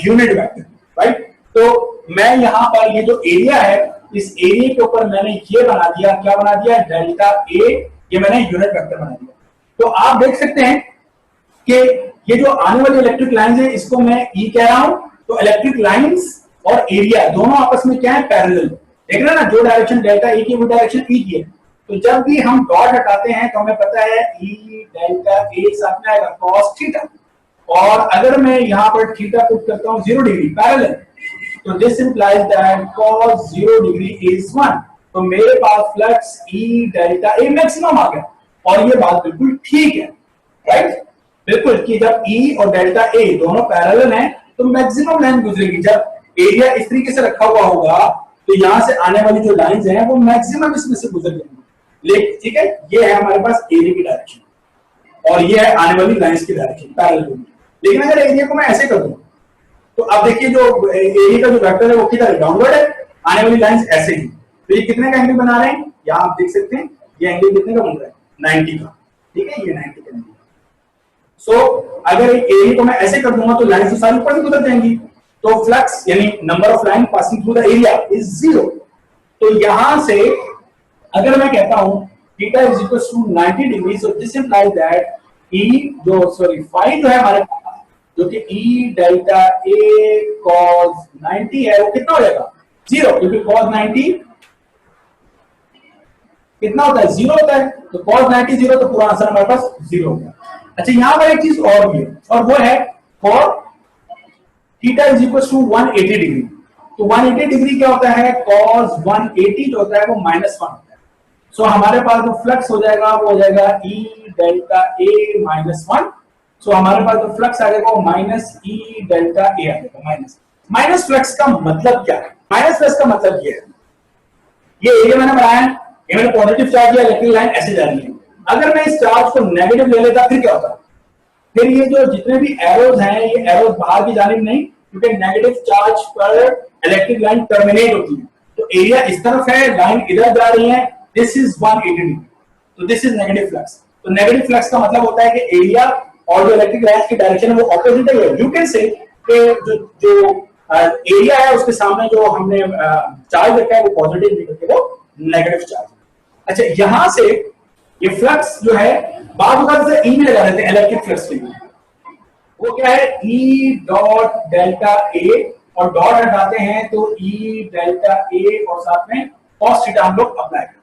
unit vector, right? तो मैं यहाँ पर ये जो एरिया है, इस एरिया के ऊपर मैंने ये बना दिया, क्या बना दिया? Delta A. ये मैंने यूनिट वेक्टर बना दिया। तो आप देख सकते हैं कि ये जो आने वाली इलेक्ट्रिक लाइंस है इसको मैं ई कह रहा हूं। तो इलेक्ट्रिक लाइंस और एरिया दोनों आपस में क्या है? पैरेलल। देख रहे हैं ना, जो डायरेक्शन डेल्टा ए की वो डायरेक्शन ई की है। तो जब भी हम डॉट हटाते हैं तो हमें पता है ई डेल्टा ए साथ में आएगा कॉस थीटा, और अगर मैं यहाँ पर थीटा पुट करता हूँ 0 डिग्री पैरेलल, तो this implies that cos 0 degree is 1। तो मेरे पास flux E delta A maximum आ गया, और ये बात बिल्कुल ठीक है, राइट? बिल्कुल, कि जब E और डेल्टा ए दोनों पैरेलल हैं तो मैक्सिमम लाइन गुजरेगी। जब एरिया इस तरीके से रखा हुआ होगा तो यहां से आने वाली जो लाइंस हैं वो मैक्सिमम इसमें से गुजर जाएंगी। लेकिन ठीक है, ये है हमारे पास एरिया की डायरेक्शन और ये है आने वाली लाइंस की डायरेक्शन पैरेलल। लेकिन अगर एरिया को मैं ऐसे कर दूं तो अब देखिए जो एरिया का जो वेक्टर है वो किधर? डाउनवर्ड है, आने वाली लाइंस ऐसे ही। तो ये कितने का एंगल बना रहे हैं? यहाँ आप देख सकते हैं ये एंगल कितने का बन रहा है? 90 का। ठीक है, ये 90 का एंगल। सो अगर एरिया को मैं ऐसे कर दूंगा तो लाइंस तो सारी ऊपर से गुजर जाएंगी। तो फ्लक्स यानी number of line passing through the area is 0। तो यहां से अगर मैं कहता हूं theta is equal to 90 degree, so this implies that phi जो है हमारे जो कि E डेल्टा ए cos 90 है, वो कितना हो जाएगा? 0, क्योंकि cos 90 कितना होता है? 0 होता है। तो cos 90 0, तो पूरा आंसर हमारे पास 0 हो गया। अच्छा, यहां पर एक चीज और भी है, और वो है for theta is equal to 180 degree. तो 180 डिग्री क्या होता है? cos 180 जो होता है वो -1 होता है। सो हमारे पास जो फ्लक्स हो जाएगा वो हो जाएगा E डेल्टा ए -1। सो हमारे पास जो फ्लक्स आ जाएगा वो माइनस ई डेल्टा ए आ जाएगा। माइनस माइनस फ्लक्स का मतलब क्या है? माइनस फ्लक्स का मतलब ये है, ये एरिया मैंने बनाया है, ये मैंने पॉजिटिव चार्ज या इलेक्ट्रिक लाइन ऐसे जा रही है। अगर मैं इस चार्ज को नेगेटिव ले लेता फिर क्या होता? फिर ये जो जितने भी एरोज हैं ये एरोज बाहर की जानिब नहीं, क्योंकि नेगेटिव चार्ज पर इलेक्ट्रिक लाइन टर्मिनेट होती है। तो एरिया इस तरफ है, लाइन इधर जा रही है, दिस इज 180 डिग्री, तो दिस इज नेगेटिव फ्लक्स। तो नेगेटिव फ्लक्स का मतलब होता है कि एरिया और जो इलेक्ट्रिक लाइन की डायरेक्शन है वो ऑपोजिट है। यू कैन से जो एरिया है उसके सामने जो हमने चार्ज रखा है वो पॉजिटिव नहीं करके वो नेगेटिव चार्ज। अच्छा, यहां से ये फ्लक्स जो है बाद से ई में लगा देते हैं इलेक्ट्रिक फ्लक्स के लिए, वो क्या है ई डॉट डेल्टा ए, और डॉट हटाते हैं तो ई डेल्टा ए और साथ में cos थीटा हम लोग अप्लाई करें।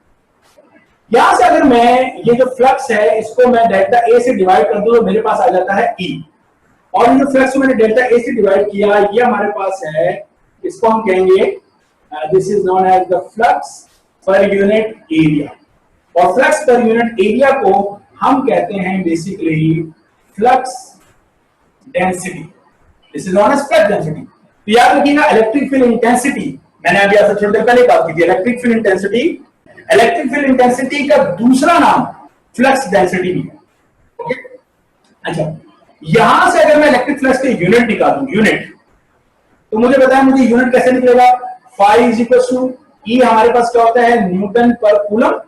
यहां से अगर मैं ये जो फ्लक्स है इसको मैं डेल्टा ए से डिवाइड कर दूं तो मेरे पास आ जाता है ई, और ये जो फ्लक्स को मैंने डेल्टा ए से डिवाइड किया ये हमारे पास है, इसको हम कहेंगे this is known as the flux per unit area, और फ्लक्स पर यूनिट एरिया को हम कहते हैं basically flux density. This is known as flux density. तो याद रखिएगा इलेक्ट्रिक फील्ड इंटेंसिटी, मैंने अभी आपसे थोड़ी देर पहले बात की थी electric field intensity, electric field intensity का दूसरा नाम फ्लक्स डेंसिटी भी है। ओके, अच्छा, यहां से अगर मैं इलेक्ट्रिक फ्लक्स के यूनिट निकालूं, यूनिट, तो मुझे बताएं मुझे यूनिट कैसे निकलेगा? फाई इज इक्वल टू ई, हमारे पास क्या होता है न्यूटन पर कूलम,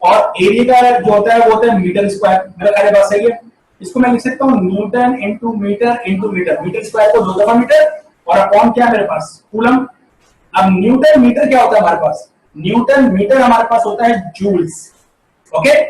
और एरिया का जो होता है वो होता है मीटर स्क्वायर। मेरा ख्याल बात सही है। इसको मैं लिख सकता हूं newton into metre, metre square को 2 दफा मीटर और अपॉन क्या मेरे पास कूलम। अब न्यूटन मीटर क्या होता है हमारे पास? न्यूटन मीटर हमारे पास होता है joules. Okay,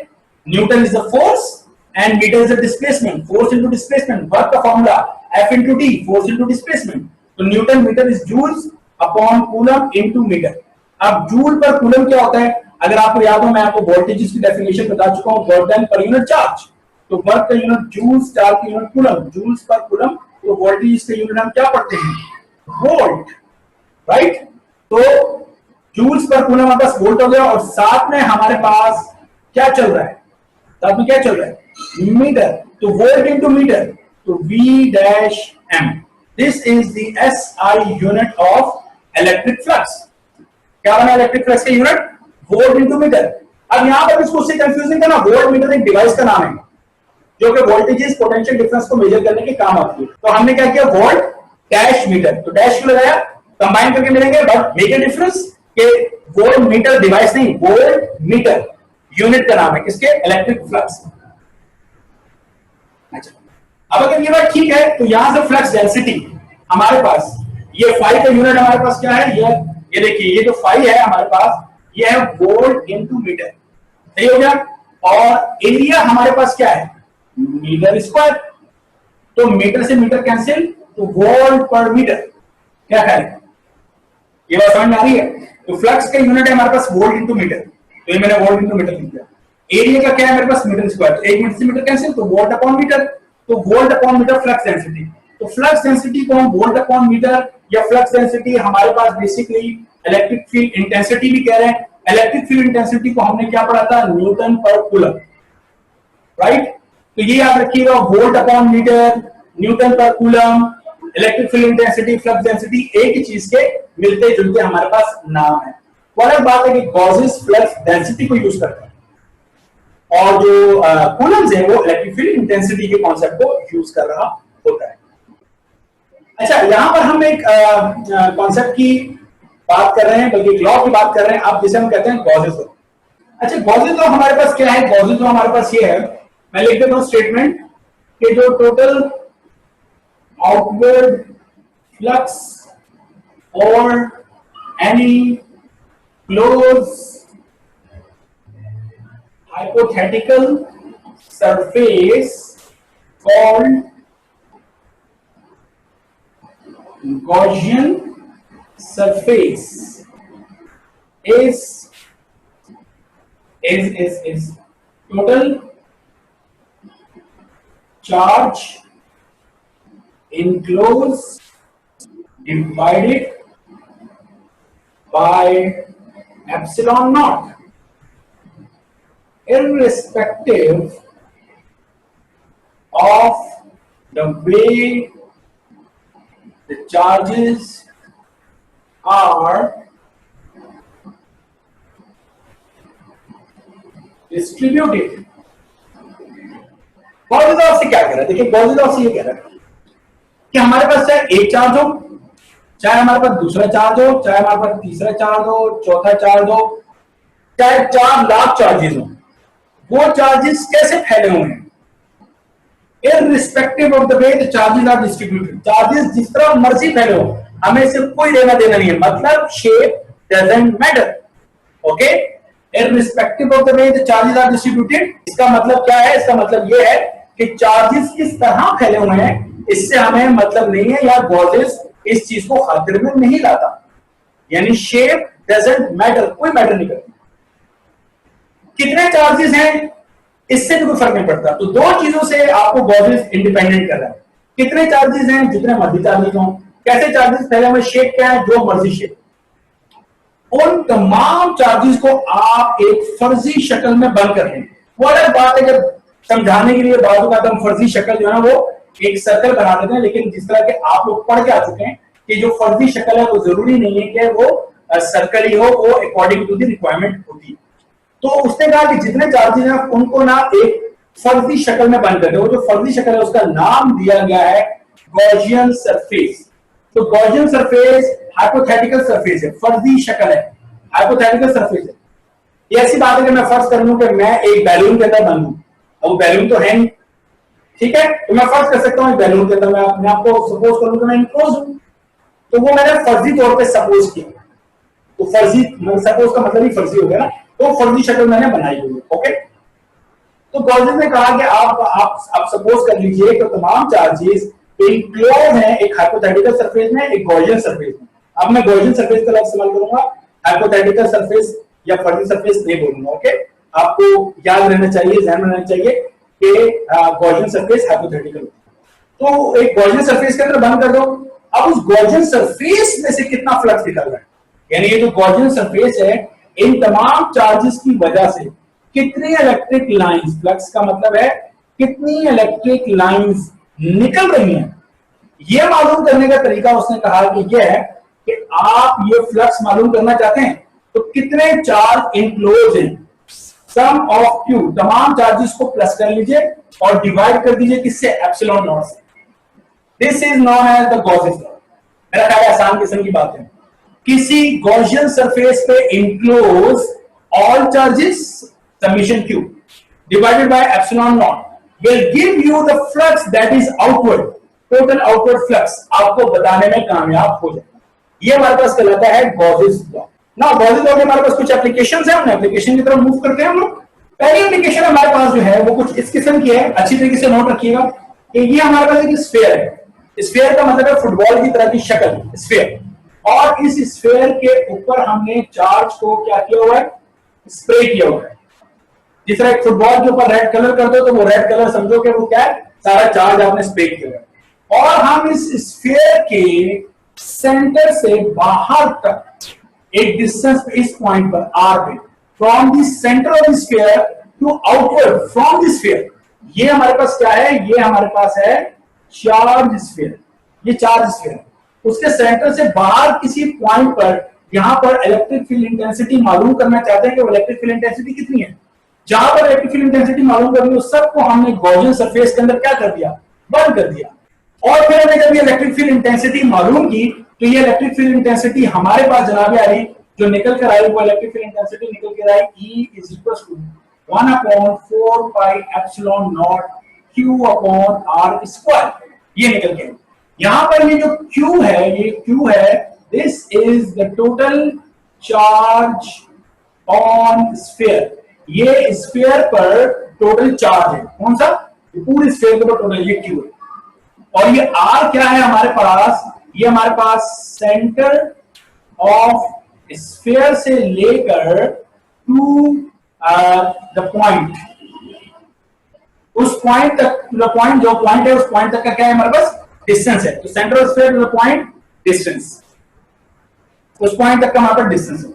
newton is the force and metre is the displacement, force into displacement, work का formula F into D, force into displacement. तो newton metre is joules upon coulomb into metre. अब joule पर coulomb क्या होता है? अगर आपको याद हो मैं आपको वोल्टेजेस की डेफिनेशन बता चुका हूं, work done per unit charge. तो वर्क का यूनिट जूल्स, चार्ज का unit coulomb, joules per coulomb. तो वोल्टेज का यूनिट हम क्या पढ़ते हैं? Volt, right? तो जूल्स पर कूलम हमारे पास वोल्ट हो गया, और साथ में हमारे पास क्या चल रहा है? साथ में क्या चल रहा है? मीटर। तो वोल्ट इंटू मीटर, तो V dash M, this is the SI unit of electric flux. क्या बना इलेक्ट्रिक फ्लक्स का यूनिट? Volt into metre. अब यहां पर इसको उससे कंफ्यूजिंग करना, वोल्ट मीटर एक डिवाइस का नाम है जो कि वोल्टेजेस पोटेंशियल डिफरेंस को मेजर करने के काम आती है। तो हमने क्या किया, वोल्ट डैश मीटर, तो डैश क्यों लगाया? कंबाइन करके मिलेंगे, बट मेक अ डिफरेंस कि वोल्ट मीटर डिवाइस नहीं, वोल्ट मीटर यूनिट का नाम है किसके? Electric flux. अच्छा, अब अगर ये बात ठीक है तो यहां से फ्लक्स डेंसिटी हमारे पास, ये फाई का यूनिट हमारे पास क्या है? ये देखिए, ये जो फाई है हमारे पास ये है वोल्ट इनटू मीटर, सही हो गया। और एरिया हमारे पास क्या है? Metre square. तो मीटर से मीटर कैंसिल, तो वोल्ट पर मीटर। क्या है ये बात समझ में आ रही है? तो फ्लक्स का यूनिट है हमारे पास वोल्ट इनटू मीटर, तो ये मैंने वोल्ट इनटू मीटर लिख दिया। एरिया का क्या है मेरे पास? मीटर स्क्वायर, तो 1 मीटर से मीटर कैंसिल, तो वोल्ट अपॉन मीटर। तो volt upon metre flux density. तो फ्लक्स डेंसिटी को हम वोल्ट अपॉन मीटर या फ्लक्स डेंसिटी हमारे पास बेसिकली इलेक्ट्रिक फील्ड इंटेंसिटी भी कह रहे हैं। इलेक्ट्रिक फील्ड इंटेंसिटी को हमने क्या पढ़ा था? न्यूटन पर कूलम, राइट? तो ये याद रखिएगा, वोल्ट अपॉन मीटर, न्यूटन पर coulomb, electric field intensity, flux density एक ही चीज के मिलते जुलते हमारे पास नाम है। वो अलग बात है कि गॉसेस फ्लक्स डेंसिटी को यूज करते हैं और जो कूलम्स है वो इलेक्ट्रिक फील्ड इंटेंसिटी के कॉन्सेप्ट को यूज कर रहा होता है। अच्छा, यहां पर हम एक कॉन्सेप्ट की बात कर रहे हैं, बल्कि लॉ की बात कर रहे हैं, आप जिसे हम कहते हैं गॉसेस लॉ। अच्छा, गॉसेस लॉ हमारे पास क्या है? गॉसेस लॉ हमारे पास ये है, मैं लिख देता हूं स्टेटमेंट कि जो टोटल आउटवर्ड फ्लक्स और any close hypothetical surface called Gaussian surface is total charge enclosed divided by epsilon naught, irrespective of the way the charges are distributed. Gauss law से क्या कह रहा है? देखिए गॉस लॉ से ये कह रहा है कि हमारे पास चाहे एक चार्ज हो, चाहे हमारे पास दूसरा चार्ज हो, चाहे हमारे पास तीसरा चार्ज हो, चौथा चार्ज हो, चाहे 4 लाख चार्जेस हो, वो चार्जेस कैसे फैले हुए हैं, irrespective of the way the charges are distributed, charges जिस तरह मर्जी फैले हो, हमें सिर्फ कोई लेना देना नहीं है, मतलब shape doesn't matter, okay, irrespective of the way the charges are distributed, इसका मतलब क्या है? इसका मतलब ये है कि चार्जेस किस तरह फैले हुए हैं इससे हमें मतलब नहीं है, या गॉसेस इस चीज को खातिर में नहीं लाता, यानी शेप डजंट मैटर, कोई मैटर नहीं करता, कितने चार्जेस हैं इससे भी कोई फर्क नहीं पड़ता। तो दो चीजों से आपको गॉसेस इंडिपेंडेंट कर रहा है, कितने चार्जेस हैं, जितने मर्जी चार्जेस हो, कैसे चार्जेस फैले हुए, शेप क्या है, जो मर्जी शेप, उन तमाम चार्जेस को आप एक फर्जी शक्ल में बंद कर लें। वो अलग बात है जब समझाने के लिए बाजू का हम फर्जी शक्ल जो है वो एक सर्कल बना देते हैं, लेकिन जिस तरह के आप लोग पढ़ के आ चुके हैं कि जो फर्जी शक्ल है वो जरूरी नहीं है कि वो सर्कल ही हो, वो अकॉर्डिंग टू द रिक्वायरमेंट होती है। तो उसने कहा कि जितने चार्जेस हैं उनको ना एक फर्जी शक्ल में बंद कर दो। जो फर्जी शक्ल है उसका नाम दिया गया है गॉसियन सरफेस। तो गॉसियन सरफेस हाइपोथेटिकल सरफेस है, फर्जी शक्ल है, हाइपोथेटिकल सरफेस है। ये ऐसी बात है कि मैं फर्ज कर लूं कि मैं एक बैलून के अंदर बंद हूं, अब वो बैलून तो है नहीं, ठीक है, तो मैं फर्ज कर सकता हूं बैलून के अंदर मैं अपने आप को सपोज करूं कि मैं इनक्लोज हूं, तो वो मैंने फर्जी तौर पे सपोज किया, तो फर्जी सपोज का मतलब ही फर्जी हो गया ना, तो फर्जी शक्ल मैंने बनाई हुई है, ओके। तो गॉसियन ने कहा कि आप सपोज कर लीजिए कि तमाम चार्जेस इनक्लोज हैं एक हाइपोथेटिकल सरफेस में, एक गॉसियन सरफेस में। अब मैं गॉसियन सरफेस का लफ्ज इस्तेमाल करूंगा, हाइपोथेटिकल सरफेस या फर्जी सरफेस नहीं बोलूंगा, ओके। आपको याद रहना चाहिए, ध्यान में रहना चाहिए कि गॉसियन सरफेस हाइपोथेटिकल, तो एक गॉसियन सरफेस के अंदर बंद कर दो। अब उस गॉसियन सरफेस में से कितना फ्लक्स निकल रहा है, यानी ये जो गॉसियन सरफेस है इन तमाम चार्जेस की वजह से कितनी इलेक्ट्रिक लाइंस, फ्लक्स का मतलब है कितनी इलेक्ट्रिक लाइंस निकल रही हैं, ये मालूम करने का तरीका उसने कहा कि ये है कि आप ये फ्लक्स मालूम करना चाहते हैं तो कितने चार्ज इनक्लोज हैं, सम ऑफ क्यू, तमाम चार्जेस को प्लस कर लीजिए और डिवाइड कर दीजिए किससे, एप्सिलॉन नॉट से। This is known as the Gaussian law. मेरा ख्याल है आसान किस्म की बात है, किसी गॉसियन सरफेस पे enclose all charges summation q divided by epsilon naught will give you the flux that is outward, total outward flux आपको बताने में कामयाब हो जाएगा। ये हमारे पास कहलाता है गॉसियन लॉ। ना गॉसियन लॉ के हमारे पास कुछ एप्लीकेशंस हैं, हम एप्लीकेशन की तरफ मूव करते हैं हम लोग। पहली एप्लीकेशन हमारे पास जो है वो कुछ इस किस्म की है, अच्छी तरीके से नोट रखिएगा कि ये हमारे पास एक स्फीयर है। स्फीयर का मतलब है फुटबॉल की तरह की शक्ल, स्फीयर, और इस स्फीयर के ऊपर हमने चार्ज को क्या किया हुआ है, स्प्रे किया हुआ है। जिस तरह एक फुटबॉल के ऊपर रेड कलर कर दो तो वो रेड कलर समझो कि वो क्या है, सारा चार्ज आपने स्प्रे किया हुआ है। और हम इस स्फीयर के सेंटर से बाहर तक एक डिस्टेंस इस पॉइंट पर आर पे, from the centre of the sphere to outward from the sphere, ये हमारे पास क्या है, ये हमारे पास है चार्ज स्फीयर, ये चार्ज स्फीयर। उसके सेंटर से बाहर किसी पॉइंट पर यहां पर इलेक्ट्रिक फील्ड इंटेंसिटी मालूम करना चाहते हैं कि वो इलेक्ट्रिक फील्ड इंटेंसिटी कितनी है। जहां पर इलेक्ट्रिक फील्ड इंटेंसिटी मालूम करनी है उस सबको हमने गॉसियन सरफेस के अंदर क्या कर दिया, बंद कर दिया। और फिर हमने जब ये इलेक्ट्रिक फील्ड इंटेंसिटी मालूम की तो ये इलेक्ट्रिक फील्ड इंटेंसिटी हमारे पास जनाब आ रही, जो निकल कर आई वो इलेक्ट्रिक फील्ड इंटेंसिटी निकल कर आई E is equals to 1/4 pi epsilon naught Q upon R square, ये निकल के। यहां पर ये जो Q है, ये Q है, this is the total charge on sphere. ये स्फीयर पर टोटल चार्ज है, कौन सा, पूरी स्फीयर के ऊपर टोटल, ये Q है। और ये R क्या है हमारे पास, ये हमारे पास सेंटर ऑफ स्फीयर से लेकर टू द पॉइंट, उस पॉइंट तक, जो पॉइंट है उस पॉइंट तक का क्या है हमारे पास, डिस्टेंस है। तो centre of sphere to the point, distance, उस पॉइंट तक का हमारे पास डिस्टेंस है।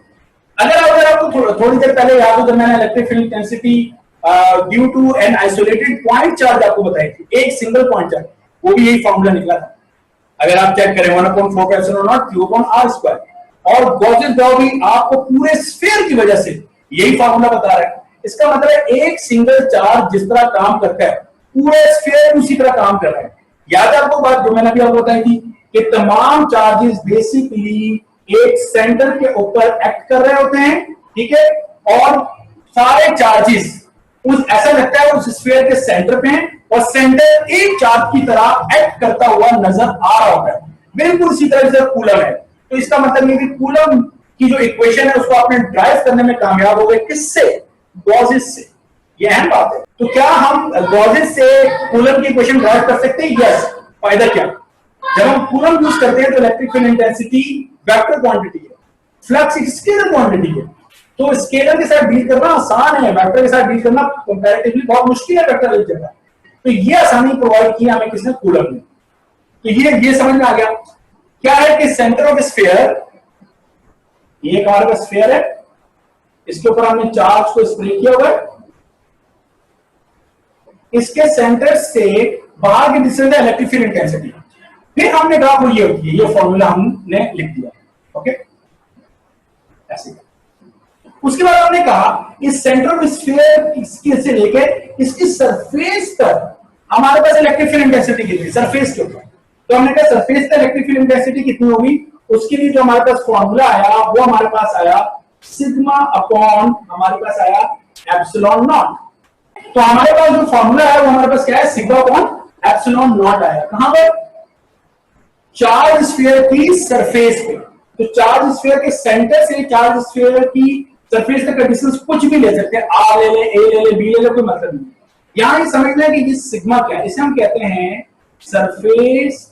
अगर आपको थोड़ी देर पहले याद हो जब मैंने electric field intensity due to an isolated point charge आपको बताई थी, एक सिंगल पॉइंट चार्ज, वो भी यही फॉर्मूला निकला था। अगर आप चेक करें 1/4 epsilon naught q upon r square, और गॉसेस लॉ भी आपको पूरे स्फीयर की वजह से यही फॉर्मूला बता रहा है। इसका मतलब है एक सिंगल चार्ज जिस तरह काम करता है पूरे स्फीयर उसी तरह काम कर रहा है। याद है आपको बात जो मैंने अभी आपको बताई थी कि तमाम चार्जेस बेसिकली एक सेंटर के ऊपर एक्ट कर रहे होते हैं, ठीक है, और सारे चार्जेस उस ऐसा लगता है उस स्फीयर के सेंटर पे हैं और सेंटर एक चार्ज की तरह एक्ट करता हुआ नजर आ रहा होता है, बिल्कुल उसी तरह से कूलम है। तो इसका मतलब ये कि कूलम की जो इक्वेशन है उसको आपने ड्राइव करने में कामयाब हो गए, किससे? गॉसेस से। ये अहम बात है। तो क्या हम गॉसेस से कूलम की इक्वेशन ड्राइव कर सकते हैं? यस। फायदा क्या? जब हम कूलम यूज करते हैं तो electric field intensity vector quantity है, फ्लक्स एक स्केलर क्वांटिटी है। तो स्केलर के साथ डील करना आसान है, वेक्टर के साथ डील करना कंपैरेटिवली बहुत मुश्किल है वेक्टर एक जगह। तो ये आसानी प्रोवाइड की हमें किसने? कूलम ने। तो ये समझ में आ गया क्या है कि सेंटर ऑफ स्फीयर, ये हमारे पास स्फीयर है, इसके ऊपर हमने चार्ज को स्प्रे किया हुआ है, इसके सेंटर से बाहर की डिस्टेंस है इलेक्ट्रिक फील्ड इंटेंसिटी। फिर हमने कहा वो ये होती है, ये फॉर्मूला हमने लिख दिया, ओके ऐसे। उसके बाद हमने कहा इस सेंटर ऑफ स्फीयर से लेकर इसकी सरफेस तक हमारे पास इलेक्ट्रिक फील्ड इंटेंसिटी कितनी, सरफेस के ऊपर। तो हमने कहा सरफेस तक इलेक्ट्रिक फील्ड इंटेंसिटी कितनी होगी, उसके लिए जो हमारे पास फॉर्मूला आया वो हमारे पास आया सिग्मा अपॉन हमारे पास आया एप्सिलॉन नॉट। तो हमारे पास जो फॉर्मूला है वो हमारे पास क्या है? सिग्मा अपॉन एप्सिलॉन नॉट आया। कहां पर? चार्ज स्फीयर की सरफेस पे। तो चार्ज स्फीयर के सेंटर से चार्ज स्फीयर की सरफेस तक का डिस्टेंस कुछ भी ले सकते हैं, आर ले ले, ए ले ले, बी ले ले, कोई मतलब नहीं। यहां ये समझना है कि ये सिग्मा क्या है, इसे हम कहते हैं सरफेस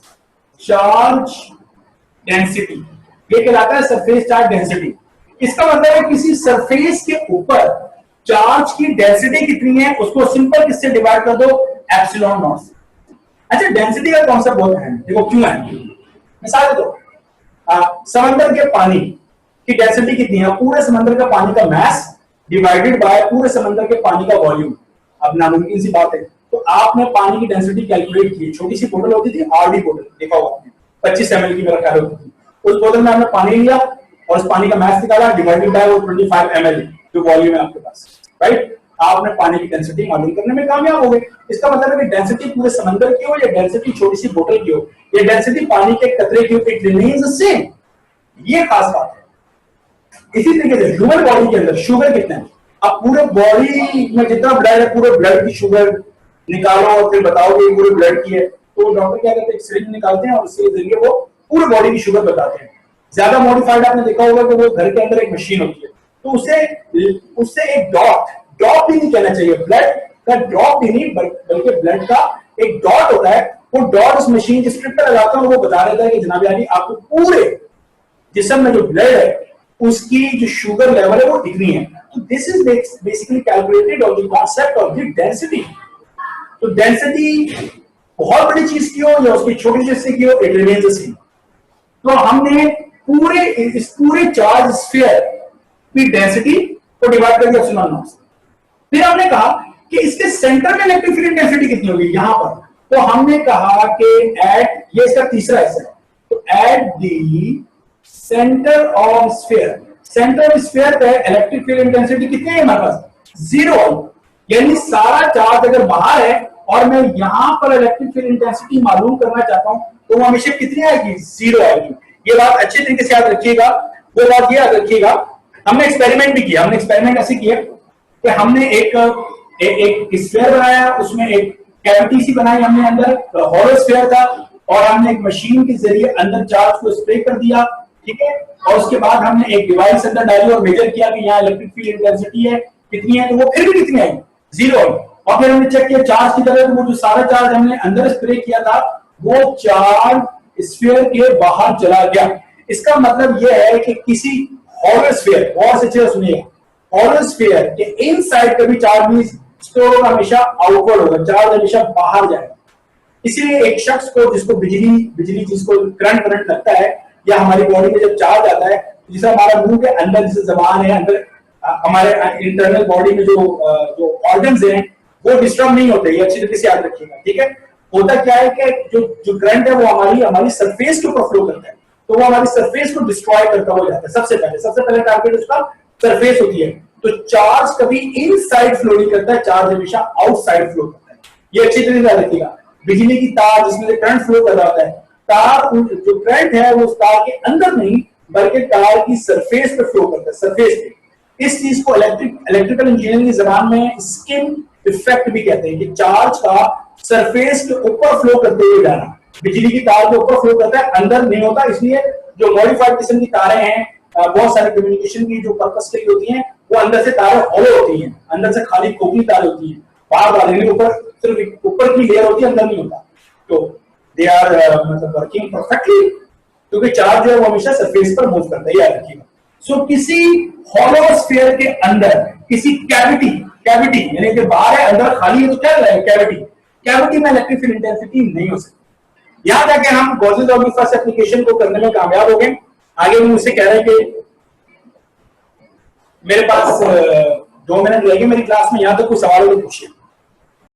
चार्ज डेंसिटी। ये कहलाता है सरफेस चार्ज डेंसिटी। इसका मतलब है किसी सरफेस के ऊपर चार्ज की डेंसिटी कितनी है उसको सिंपल किससे डिवाइड कर दो? एप्सिलॉन नॉट से। अच्छा, डेंसिटी का कॉन्सेप्ट बहुत है, देखो क्यों है। मिसाल दो, समंदर के पानी की डेंसिटी कितनी है? पूरे समंदर का पानी का मास डिवाइडेड बाय पूरे समंदर के पानी का वॉल्यूम। अब नामुमकिन सी बात है, तो आपने पानी की डेंसिटी कैलकुलेट की, छोटी सी बोतल होती थी आरडी बोतल, देखा होगा आपने, 25 ml की मेरा ख्याल होती थी। उस बोतल में आपने पानी लिया और उस पानी का मास निकाला डिवाइडेड बाय वो 25 ml जो वॉल्यूम है आपके पास, राइट? आपने पानी की डेंसिटी मालूम करने में कामयाब हो गए। इसका मतलब है कि डेंसिटी पूरे समंदर की हो या डेंसिटी छोटी सी बोतल की हो या डेंसिटी पानी के कतरे की हो, इट रिमेन्स द सेम। ये खास बात है। इसी तरीके से ह्यूमन बॉडी के अंदर शुगर कितना है? अब पूरे बॉडी में जितना ब्लड है पूरे ब्लड की शुगर निकालो और फिर बताओ कि पूरे ब्लड की है, तो डॉक्टर क्या करते हैं? सिरिंज निकालते हैं और उसके जरिए वो पूरे बॉडी की शुगर बताते हैं। ज्यादा मॉडिफाइड आपने देखा होगा कि वो घर के अंदर एक मशीन होती है, तो उससे एक ड्रॉप भी नहीं कहना चाहिए, ब्लड का ड्रॉप भी नहीं बल्कि ब्लड का एक डॉट होता है। वो डॉट उस मशीन के स्ट्रिप पर लगाता है और वो बता देता है कि जनाब यानी आपको पूरे जिस्म में जो ब्लड है उसकी जो शुगर लेवल है वो इतनी है। तो this is basically calculated on the concept of the density. तो डेंसिटी बहुत बड़ी चीज की हो या उसकी छोटी चीज से की हो, इट रिमेन्स द सेम। तो हमने इस पूरे चार्ज स्फीयर की डेंसिटी को डिवाइड कर दिया एप्सिलॉन नॉट से। फिर हमने कहा कि इसके सेंटर में इलेक्ट्रिक फील्ड इंटेंसिटी कितनी होगी यहां पर। तो हमने कहा कि एट, ये इसका तीसरा हिस्सा है, तो at the centre of sphere, centre of sphere पे इलेक्ट्रिक फील्ड इंटेंसिटी कितनी है हमारे पास? 0। यानी सारा चार्ज अगर बाहर है और मैं यहां पर इलेक्ट्रिक फील्ड इंटेंसिटी मालूम करना चाहता हूं तो वो हमेशा कितनी आएगी? 0 आएगी। ये बात अच्छे तरीके से याद रखिएगा। वो बात ये याद रखिएगा, हमने एक्सपेरिमेंट भी किया। हमने एक्सपेरिमेंट ऐसे किया कि हमने एक स्फीयर बनाया, उसमें एक कैविटी सी बनाई हमने, अंदर हॉलो स्फीयर था, और हमने एक मशीन के जरिए अंदर चार्ज को स्प्रे कर दिया, ठीक है। और उसके बाद हमने एक डिवाइस अंदर डाली और मेजर किया कि यहाँ इलेक्ट्रिक फील्ड इंटेंसिटी है कितनी है, तो वो फिर भी कितनी आई? 0 आई। और फिर हमने चेक किया चार्ज की तरह, तो वो जो सारा चार्ज हमने अंदर स्प्रे किया था वो चार्ज स्फीयर के बाहर चला गया। इसका मतलब यह है कि किसी हॉलो स्फीयर, और से चीज सुनिए, हॉलो स्फीयर के इनसाइड का भी चार्ज नहीं स्टोर होगा, हमेशा आउटवर्ड होगा, चार्ज हमेशा बाहर जाएगा। इसीलिए एक शख्स को जिसको बिजली जिसको करंट लगता है या हमारी बॉडी में जब चार्ज आता है, जैसे हमारा मुंह के अंदर जैसे जबान है, अंदर हमारे इंटरनल बॉडी में जो ऑर्गन्स हैं वो डिस्टर्ब नहीं होते। ये अच्छी तरीके से याद रखिएगा, ठीक है। होता क्या है कि जो जो करंट है वो हमारी सरफेस के ऊपर फ्लो करता है, तो वो हमारी सरफेस को डिस्ट्रॉय करता हुआ जाता है। सबसे पहले टारगेट उसका सरफेस होती है। तो चार्ज कभी इनसाइड फ्लो नहीं करता है, चार्ज हमेशा आउटसाइड फ्लो करता है। ये अच्छी तरह से रखिएगा। बिजली की तार जिसमें करंट फ्लो कर रहा होता है, तार जो करंट है वो उस तार के अंदर नहीं बल्कि तार की सरफेस पे फ्लो करता है, सरफेस पे। इस चीज को इलेक्ट्रिकल इंजीनियरिंग की जबान में स्किन इफेक्ट भी कहते हैं कि चार्ज का सरफेस के ऊपर फ्लो करते हुए जाना। बिजली की तार के ऊपर फ्लो करता है, अंदर नहीं होता। इसलिए जो मॉडिफाइड किस्म की तारें हैं, बहुत सारे कम्युनिकेशन की जो पर्पस के लिए होती हैं, वो अंदर से तारें हॉलो होती हैं, अंदर से खाली खोखली तारें होती हैं, बार ऊपर सिर्फ ऊपर की लेयर होती है, अंदर नहीं होता। तो दे आर मतलब वर्किंग परफेक्टली, क्योंकि चार्ज जो है वो हमेशा सरफेस पर मूव करता है, याद रखिएगा। सो किसी हॉलो स्फीयर के अंदर किसी कैविटी यानी कि बाहर है अंदर खाली है, तो क्या है कैविटी में इलेक्ट्रिक फील्ड इंटेंसिटी नहीं हो सकती। यहां जाके हम गॉसेस लॉ की फर्स्ट एप्लीकेशन को करने में कामयाब हो गए। आगे वो मुझसे कह रहे हैं कि मेरे पास 2 मिनट लगेंगे मेरी क्लास में, यहां तक कोई सवाल हो तो पूछिए।